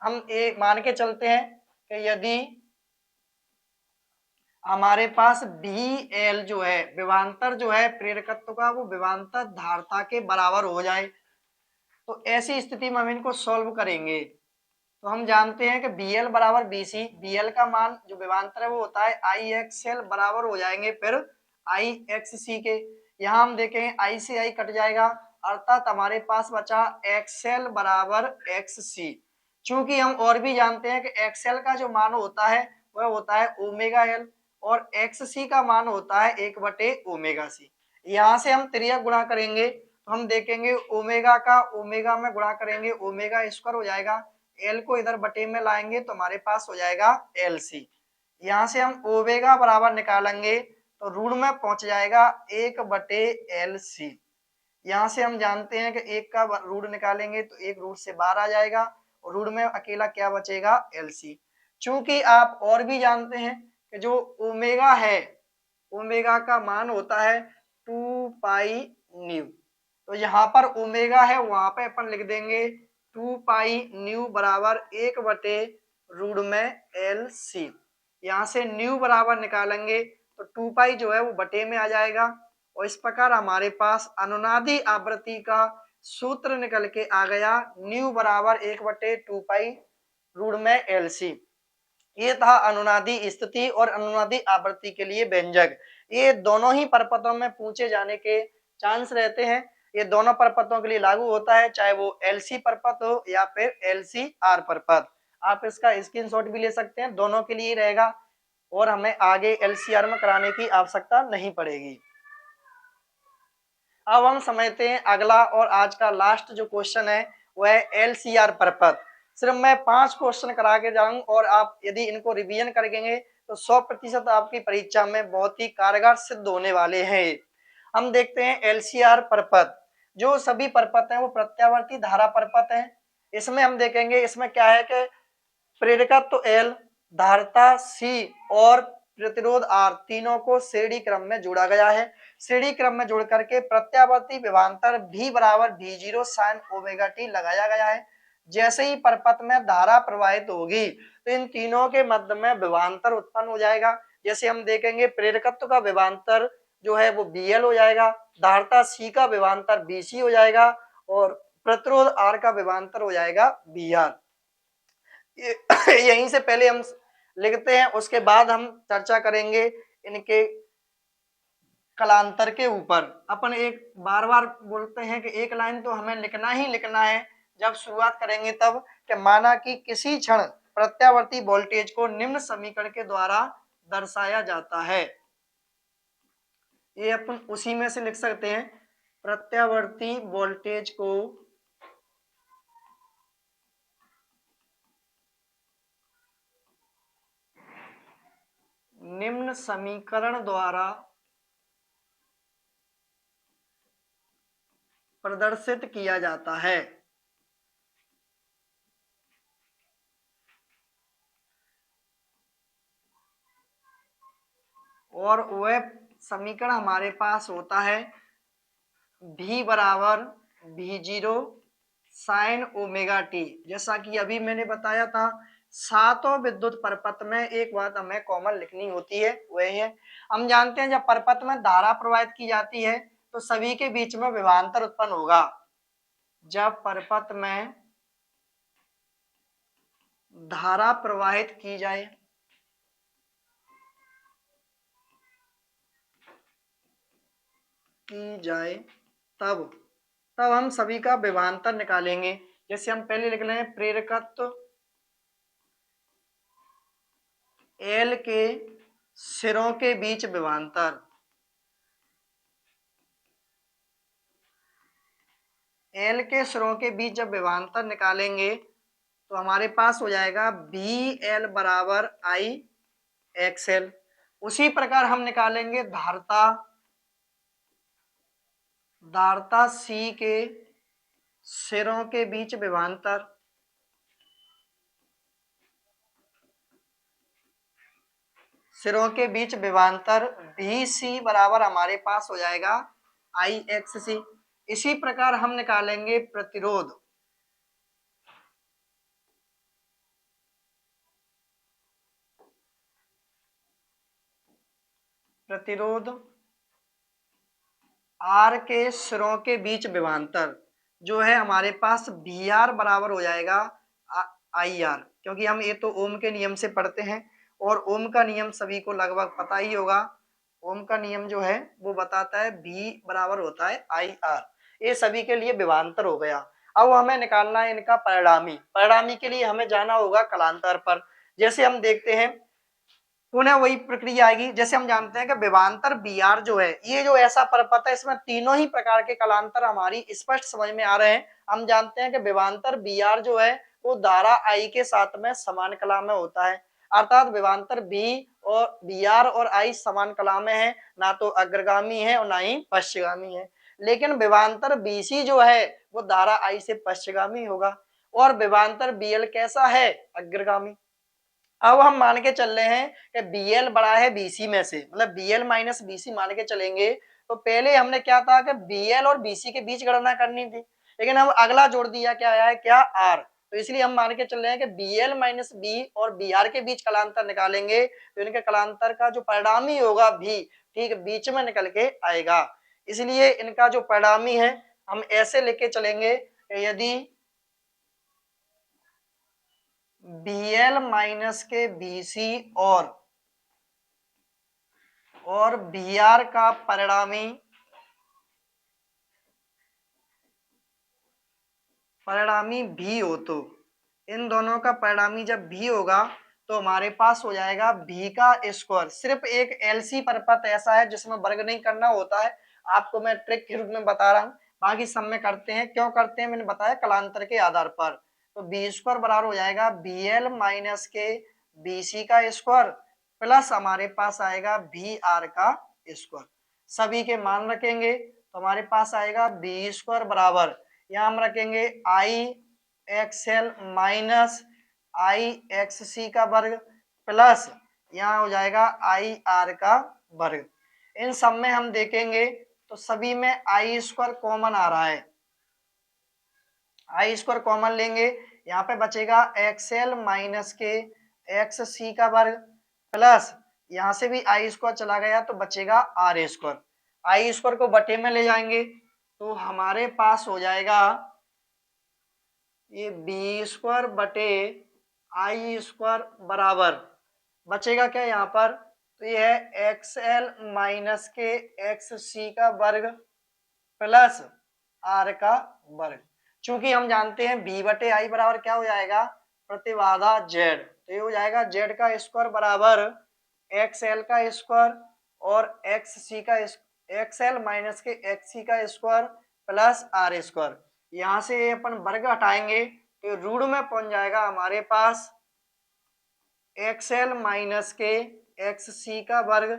हम एक मान के चलते हैं कि यदि हमारे पास BL जो है विभवांतर जो है प्रेरकत्व का वो विभवांतर धारता के बराबर हो जाए, तो ऐसी स्थिति में हम इनको सॉल्व करेंगे। तो हम जानते हैं कि BL बराबर BC, BL का मान जो विभवांतर है वो होता है IXL बराबर हो जाएंगे फिर IXC के। यहाँ हम देखें I से I कट जाएगा, अर्थात हमारे पास बचा XL बराबर XC। चूंकि हम और भी जानते हैं कि XL का जो मान होता है वह होता है ओमेगा एल और XC का मान होता है 1/ओमेगा सी। यहाँ से हम त्रिया गुणा करेंगे तो हम देखेंगे ओमेगा का ओमेगा में गुणा करेंगे ओमेगा स्क्वायर हो जाएगा, एल को इधर बटे में लाएंगे तो हमारे पास हो जाएगा LC। यहाँ से हम ओमेगा बराबर निकालेंगे तो रूट में पहुंच जाएगा 1/LC। यहाँ से हम जानते हैं कि एक का रूट निकालेंगे तो एक रूट से बाहर आ जाएगा रूट में अकेला क्या बचेगा, एलसी। चूंकि आप और भी जानते हैं कि जो ओमेगा है, ओमेगा का मान होता है 2 पाई न्यू। तो यहाँ पर ओमेगा है, वहां पे अपन लिख देंगे 2 पाई न्यू बराबर 1/रूट में एल सी। यहाँ से न्यू बराबर निकालेंगे तो 2 पाई जो है वो बटे में आ जाएगा, और इस प्रकार हमारे पास अनुनादी आवृत्ति का सूत्र निकल के आ गया, न्यू बराबर 1/2 पाई रूट में एल सी। ये था अनुनादी स्थिति और अनुनादी आवृत्ति के लिए व्यंजक। ये दोनों ही परपथों में पूछे जाने के चांस रहते हैं। ये दोनों परपथों के लिए लागू होता है, चाहे वो एलसी परपथ हो या फिर एलसी आर परपथ। आप इसका स्क्रीनशॉट भी ले सकते हैं, दोनों के लिए रहेगा और हमें आगे एलसीआर में कराने की आवश्यकता नहीं पड़ेगी। अब हम समझते हैं अगला और आज का लास्ट जो क्वेश्चन है वह है एलसीआर परपथ। सिर्फ मैं 5 क्वेश्चन करा के जाऊं और आप यदि इनको रिवीजन करेंगे तो 100% आपकी परीक्षा में बहुत ही कारगर सिद्ध होने वाले हैं। हम देखते हैं एलसीआर परपथ। जो सभी परपथ हैं वो प्रत्यावर्ती धारा परपथ हैं। इसमें हम देखेंगे, इसमें क्या है कि प्रेरकत्व एल, धारिता सी और प्रतिरोध आर तीनों को श्रेणी क्रम में जोड़ा गया है। श्रेणी क्रम में जोड़ करके प्रत्यावर्ती विभवांतर V बराबर V0 sin ओमेगा टी लगाया गया है। जैसे ही परपथ में धारा प्रवाहित होगी तो इन तीनों के मध्य में विभवांतर उत्पन्न हो जाएगा। जैसे हम देखेंगे प्रेरकत्व का विभवांतर जो है वो BL हो जाएगा, धारिता C का विभवांतर BC हो जाएगा और प्रतिरोध R का विभवांतर हो जाएगा BR। यहीं से पहले हम लिखते हैं, उसके बाद हम चर्चा करेंगे इनके कलांतर के ऊपर। अपन एक बार बार बोलते हैं कि एक लाइन तो हमें लिखना ही लिखना है जब शुरुआत करेंगे तब, कि माना कि किसी क्षण प्रत्यावर्ती वोल्टेज को निम्न समीकरण के द्वारा दर्शाया जाता है। ये अपन उसी में से लिख सकते हैं, प्रत्यावर्ती वोल्टेज को निम्न समीकरण द्वारा प्रदर्शित किया जाता है। और वह समीकरण हमारे पास होता है V बराबर V0 साइन ओमेगा टी। जैसा कि अभी मैंने बताया था, सातों विद्युत परपथ में एक बात हमें कॉमन लिखनी होती है, वह है हम जानते हैं जब परपथ में धारा प्रवाहित की जाती है तो सभी के बीच में विभवांतर उत्पन्न होगा। जब परपथ में धारा प्रवाहित की जाए तब हम सभी का विभवांतर निकालेंगे। जैसे हम पहले लिख लें प्रेरकत्व एल के सिरों के बीच विभवांतर, एल के सिरों के बीच जब विभवांतर निकालेंगे तो हमारे पास हो जाएगा बी एल बराबर आई एक्सएल। उसी प्रकार हम निकालेंगे धारिता सी के सिरों के बीच विभवांतर, सिरों के बीच विभवांतर भी सी बराबर हमारे पास हो जाएगा आई एक्स सी। इसी प्रकार हम निकालेंगे प्रतिरोध, आर के सिरों के बीच विभवांतर जो है हमारे पास बी आर बराबर हो जाएगा आई आर, क्योंकि हम ये तो ओम के नियम से पढ़ते हैं और ओम का नियम सभी को लगभग पता ही होगा। ओम का नियम जो है वो बताता है बी बराबर होता है आई आर। ये सभी के लिए विभवांतर हो गया। अब हमें निकालना है इनका परिणामी। परिणामी के लिए हमें जाना होगा कलांतर पर। जैसे हम देखते हैं पुनः वही प्रक्रिया आएगी। जैसे हम जानते हैं कि विभवांतर बी आर जो है, ये जो ऐसा परपथ है इसमें तीनों ही प्रकार के कलांतर हमारी स्पष्ट समझ में आ रहे हैं। हम जानते हैं कि विभवांतर बी आर जो है वो धारा आई के साथ में समान कला में होता है, अर्थात विभवांतर बी और बी आर और आई समान कला में है, ना तो अग्रगामी है और ना ही पश्चगामी है। लेकिन विभवांतर बीसी जो है वो धारा आई से पश्चगामी होगा। और विभवांतर BL कैसा है, अग्रगामी। अब हम मान के चल रहे हैं कि BL बड़ा है BC में से, मतलब BL माइनस BC मान के चलेंगे। तो पहले हमने क्या था कि BL और BC के बीच गणना करनी थी, लेकिन हम अगला जोड़ दिया, क्या आया है, क्या R। तो इसलिए हम मान के चल रहे हैं कि BL माइनस B और BR के बीच कलांतर निकालेंगे तो इनके कलांतर का जो परिणामी होगा भी ठीक बीच में निकल के आएगा। इसलिए इनका जो परिणामी है हम ऐसे लेके चलेंगे कि यदि BL माइनस के BC और BR का परिणामी भी हो, तो इन दोनों का परिणामी जब भी होगा तो हमारे पास हो जाएगा भी का स्क्वायर। सिर्फ एक LC परपथ ऐसा है जिसमें वर्ग नहीं करना होता है, आपको मैं ट्रिक के रूप में बता रहा हूँ, बाकी सब में करते हैं। क्यों करते हैं मैंने बताया, कलांतर के आधार पर। तो बी स्क्वायर बराबर हो जाएगा BL माइनस के BC का स्क्वायर प्लस हमारे पास आएगा VR का स्क्वायर। सभी के मान रखेंगे तो हमारे पास आएगा बी स्क्वायर बराबर, यहाँ हम रखेंगे IXL माइनस IXC का वर्ग प्लस यहाँ हो जाएगा IR का वर्ग। इन सब में हम देखेंगे तो सभी में आई स्क्वायर कॉमन आ रहा है, आई स्क्वायर कॉमन लेंगे, यहाँ पे बचेगा XL माइनस के XC का वर्ग प्लस यहाँ से भी आई स्क्वायर चला गया तो बचेगा R स्क्वायर। आई स्क्वायर को बटे में ले जाएंगे तो हमारे पास हो जाएगा ये बी स्क्वायर बटे आई स्क्वायर बराबर बचेगा क्या यहाँ पर, तो ये है XL माइनस के XC का वर्ग प्लस R का वर्ग। चूंकि हम जानते हैं B बटे आई बराबर क्या हो जाएगा, प्रतिबाधा Z, तो ये हो जाएगा Z का स्क्वायर बराबर XL का स्क्वायर और XC का XL माइनस के XC का स्क्वायर प्लस R स्क्वायर। यहाँ से अपन वर्ग हटाएंगे तो रूट में पहुंच जाएगा हमारे पास XL माइनस के XC का वर्ग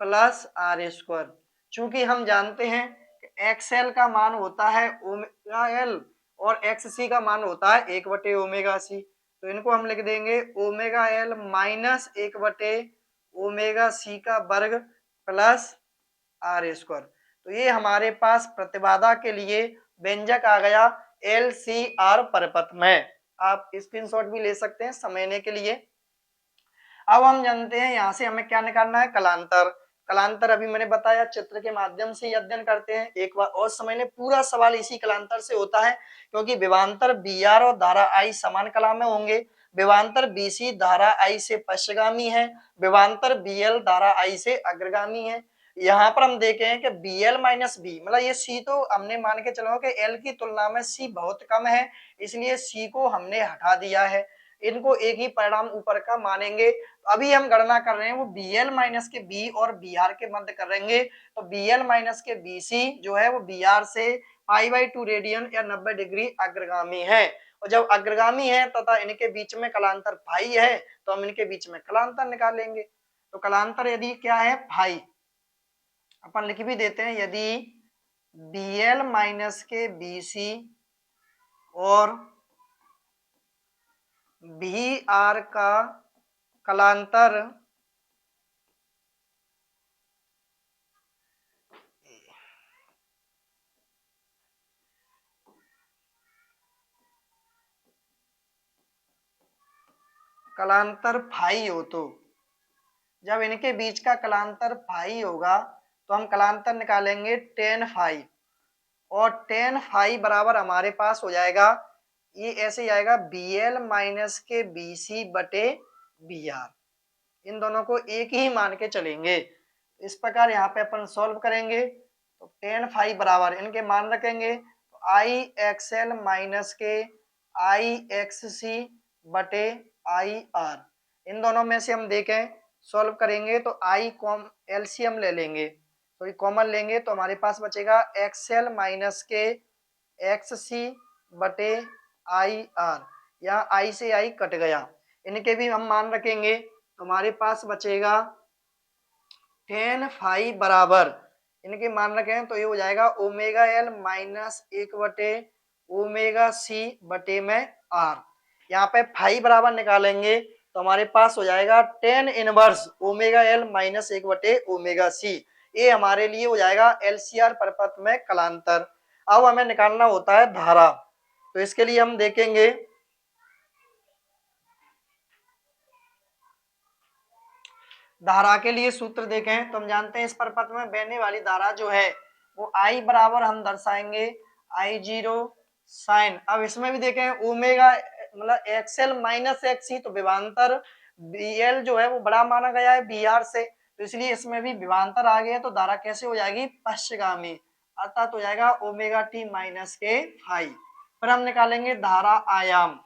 प्लस R स्क्वायर। चूंकि हम जानते हैं कि XL का मान होता है ओमेगा L और XC का मान होता है 1 बटे ओमेगा C, तो इनको हम लिख देंगे ओमेगा L माइनस 1 बटे ओमेगा C का वर्ग प्लस R स्क्वायर। तो ये हमारे पास प्रतिबाधा के लिए व्यंजक आ गया LCR परपथ में। आप स्क्रीनशॉट भी ले सकते हैं समझने के लिए। अब हम जानते हैं यहाँ से हमें क्या निकालना है, कलांतर। कलांतर अभी मैंने बताया चित्र के माध्यम से ही अध्ययन करते हैं, एक बार और समझ लें, पूरा सवाल इसी कलांतर से होता है क्योंकि विभवांतर BR और धारा I समान कला में होंगे। विभवांतर BC धारा I से पश्चगामी है, विभवांतर BL धारा I से अग्रगामी है। यहाँ पर हम देखे हैं कि BL माइनस B, मतलब ये C तो हमने मान के चलो कि L की तुलना में C बहुत कम है, इसलिए C को हमने हटा दिया है, इनको एक ही परिणाम ऊपर का मानेंगे। अभी हम गणना कर रहे हैं वो BL माइनस के B और BR के मध्य करेंगे, तो BL माइनस के BC जो है वो BR से π/2 रेडियन या 90 डिग्री अग्रगामी है, और जब अग्रगामी है तथा इनके बीच में कलांतर फाई है तो हम इनके बीच में कलांतर निकालेंगे। तो कलांतर यदि क्या है फाई, अपन लिख भी देते हैं, यदि BL माइनस के BC और BR का कलांतर फाई हो, तो जब इनके बीच का कलांतर फाई होगा तो हम कलांतर निकालेंगे tan फाई, और tan फाई बराबर हमारे पास हो जाएगा, ये ऐसे ही आएगा BL माइनस के BC बटे BR, इन दोनों को एक ही मान के चलेंगे। इस प्रकार यहाँ पे अपन सॉल्व करेंगे तो tan फाई बराबर इनके मान रखेंगे तो IXL माइनस के IXC बटे IR, इन दोनों में से हम देखें सॉल्व करेंगे तो I कॉम LCM ले लेंगे, तो ये कॉमन लेंगे तो हमारे पास बचेगा XL माइनस के XC बटे IR, यहाँ I से I कट गया, इनके भी हम मान रखेंगे तो हमारे पास बचेगा tan फाई बराबर इनके मान रखें तो ये हो जाएगा ओमेगा L माइनस 1 बटे ओमेगा C बटे में आर। यहाँ पे फाई बराबर निकालेंगे तो हमारे पास हो जाएगा tan inverse omega L minus 1/ओमेगा सी। ये हमारे लिए हो जाएगा एलसीआर परपथ में कलांतर। अब हमें निकालना होता है धारा, तो इसके लिए हम देखेंगे धारा के लिए सूत्र देखें तो हम जानते हैं इस परपथ में बहने वाली धारा जो है वो आई बराबर हम दर्शाएंगे आई जीरो साइन। अब इसमें भी देखें ओमेगा मतलब एक्सएल माइनस एक्सी, तो विभवांतर बीएल जो है वो बड़ा माना गया है बीआर से, तो इसलिए इसमें भी विभवांतर आ गया, तो धारा कैसे हो जाएगी पश्चगामी, अर्थात हो जाएगा ओमेगा टी माइनस के फाई। फिर हम निकालेंगे धारा आयाम।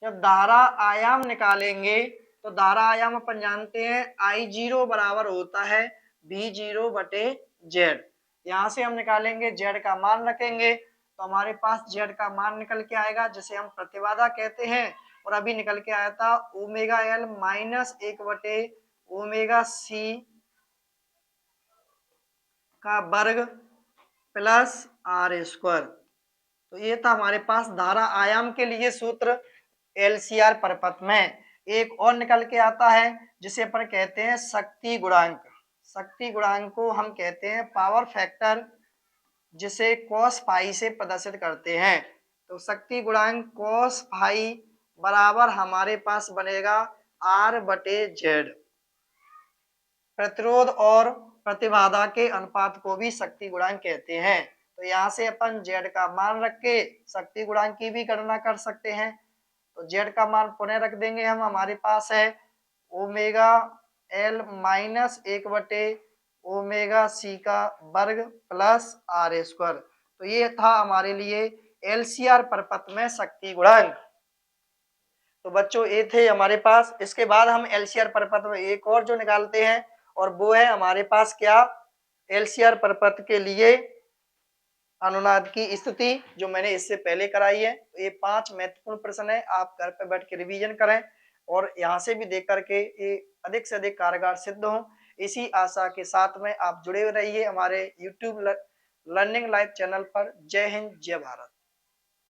जब धारा आयाम निकालेंगे तो धारा आयाम अपन जानते हैं आई जीरो बराबर होता है बी जीरो बटे जेड। यहां से हम निकालेंगे जेड का मान रखेंगे तो हमारे पास जेड का मान निकल के आएगा जिसे हम प्रतिबाधा कहते हैं, और अभी निकल के आया था ओमेगा एल माइनस 1/ओमेगा सी का वर्ग प्लस आर स्क्वायर। तो ये था हमारे पास धारा आयाम के लिए सूत्र। एलसीआर परपथ में एक और निकल के आता है जिसे अपन कहते हैं शक्ति गुणांक। शक्ति गुणांक को हम कहते हैं पावर फैक्टर, जिसे कॉस फाई से प्रदर्शित करते हैं। तो शक्ति गुणांक कॉस फाई बराबर हमारे पास बनेगा आर बटे जेड। प्रतिरोध और प्रतिबाधा के अनुपात को भी शक्ति गुणांक कहते हैं। तो यहाँ से अपन जेड का मान रख के शक्ति गुणांक की भी गणना कर सकते हैं। तो जेड का मान पुनः रख देंगे हम, हमारे पास है ओमेगा एल माइनस 1/ओमेगा सी का वर्ग प्लस आर स्क्वायर। तो ये था हमारे लिए एलसीआर परपथ में शक्ति गुणांक। तो बच्चों ये थे हमारे पास। इसके बाद हम एलसीआर परपथ में एक और जो निकालते हैं और वो है हमारे पास क्या, एलसीआर परपथ के लिए अनुनाद की स्थिति, जो मैंने इससे पहले कराई है। तो ये 5 महत्वपूर्ण प्रश्न है, आप घर पे बैठ के रिवीजन करें और यहाँ से भी देख करके ये अधिक से अधिक कारगर सिद्ध हो। इसी आशा के साथ में आप जुड़े रहिए हमारे यूट्यूब लर्निंग लाइव चैनल पर। जय हिंद, जय भारत।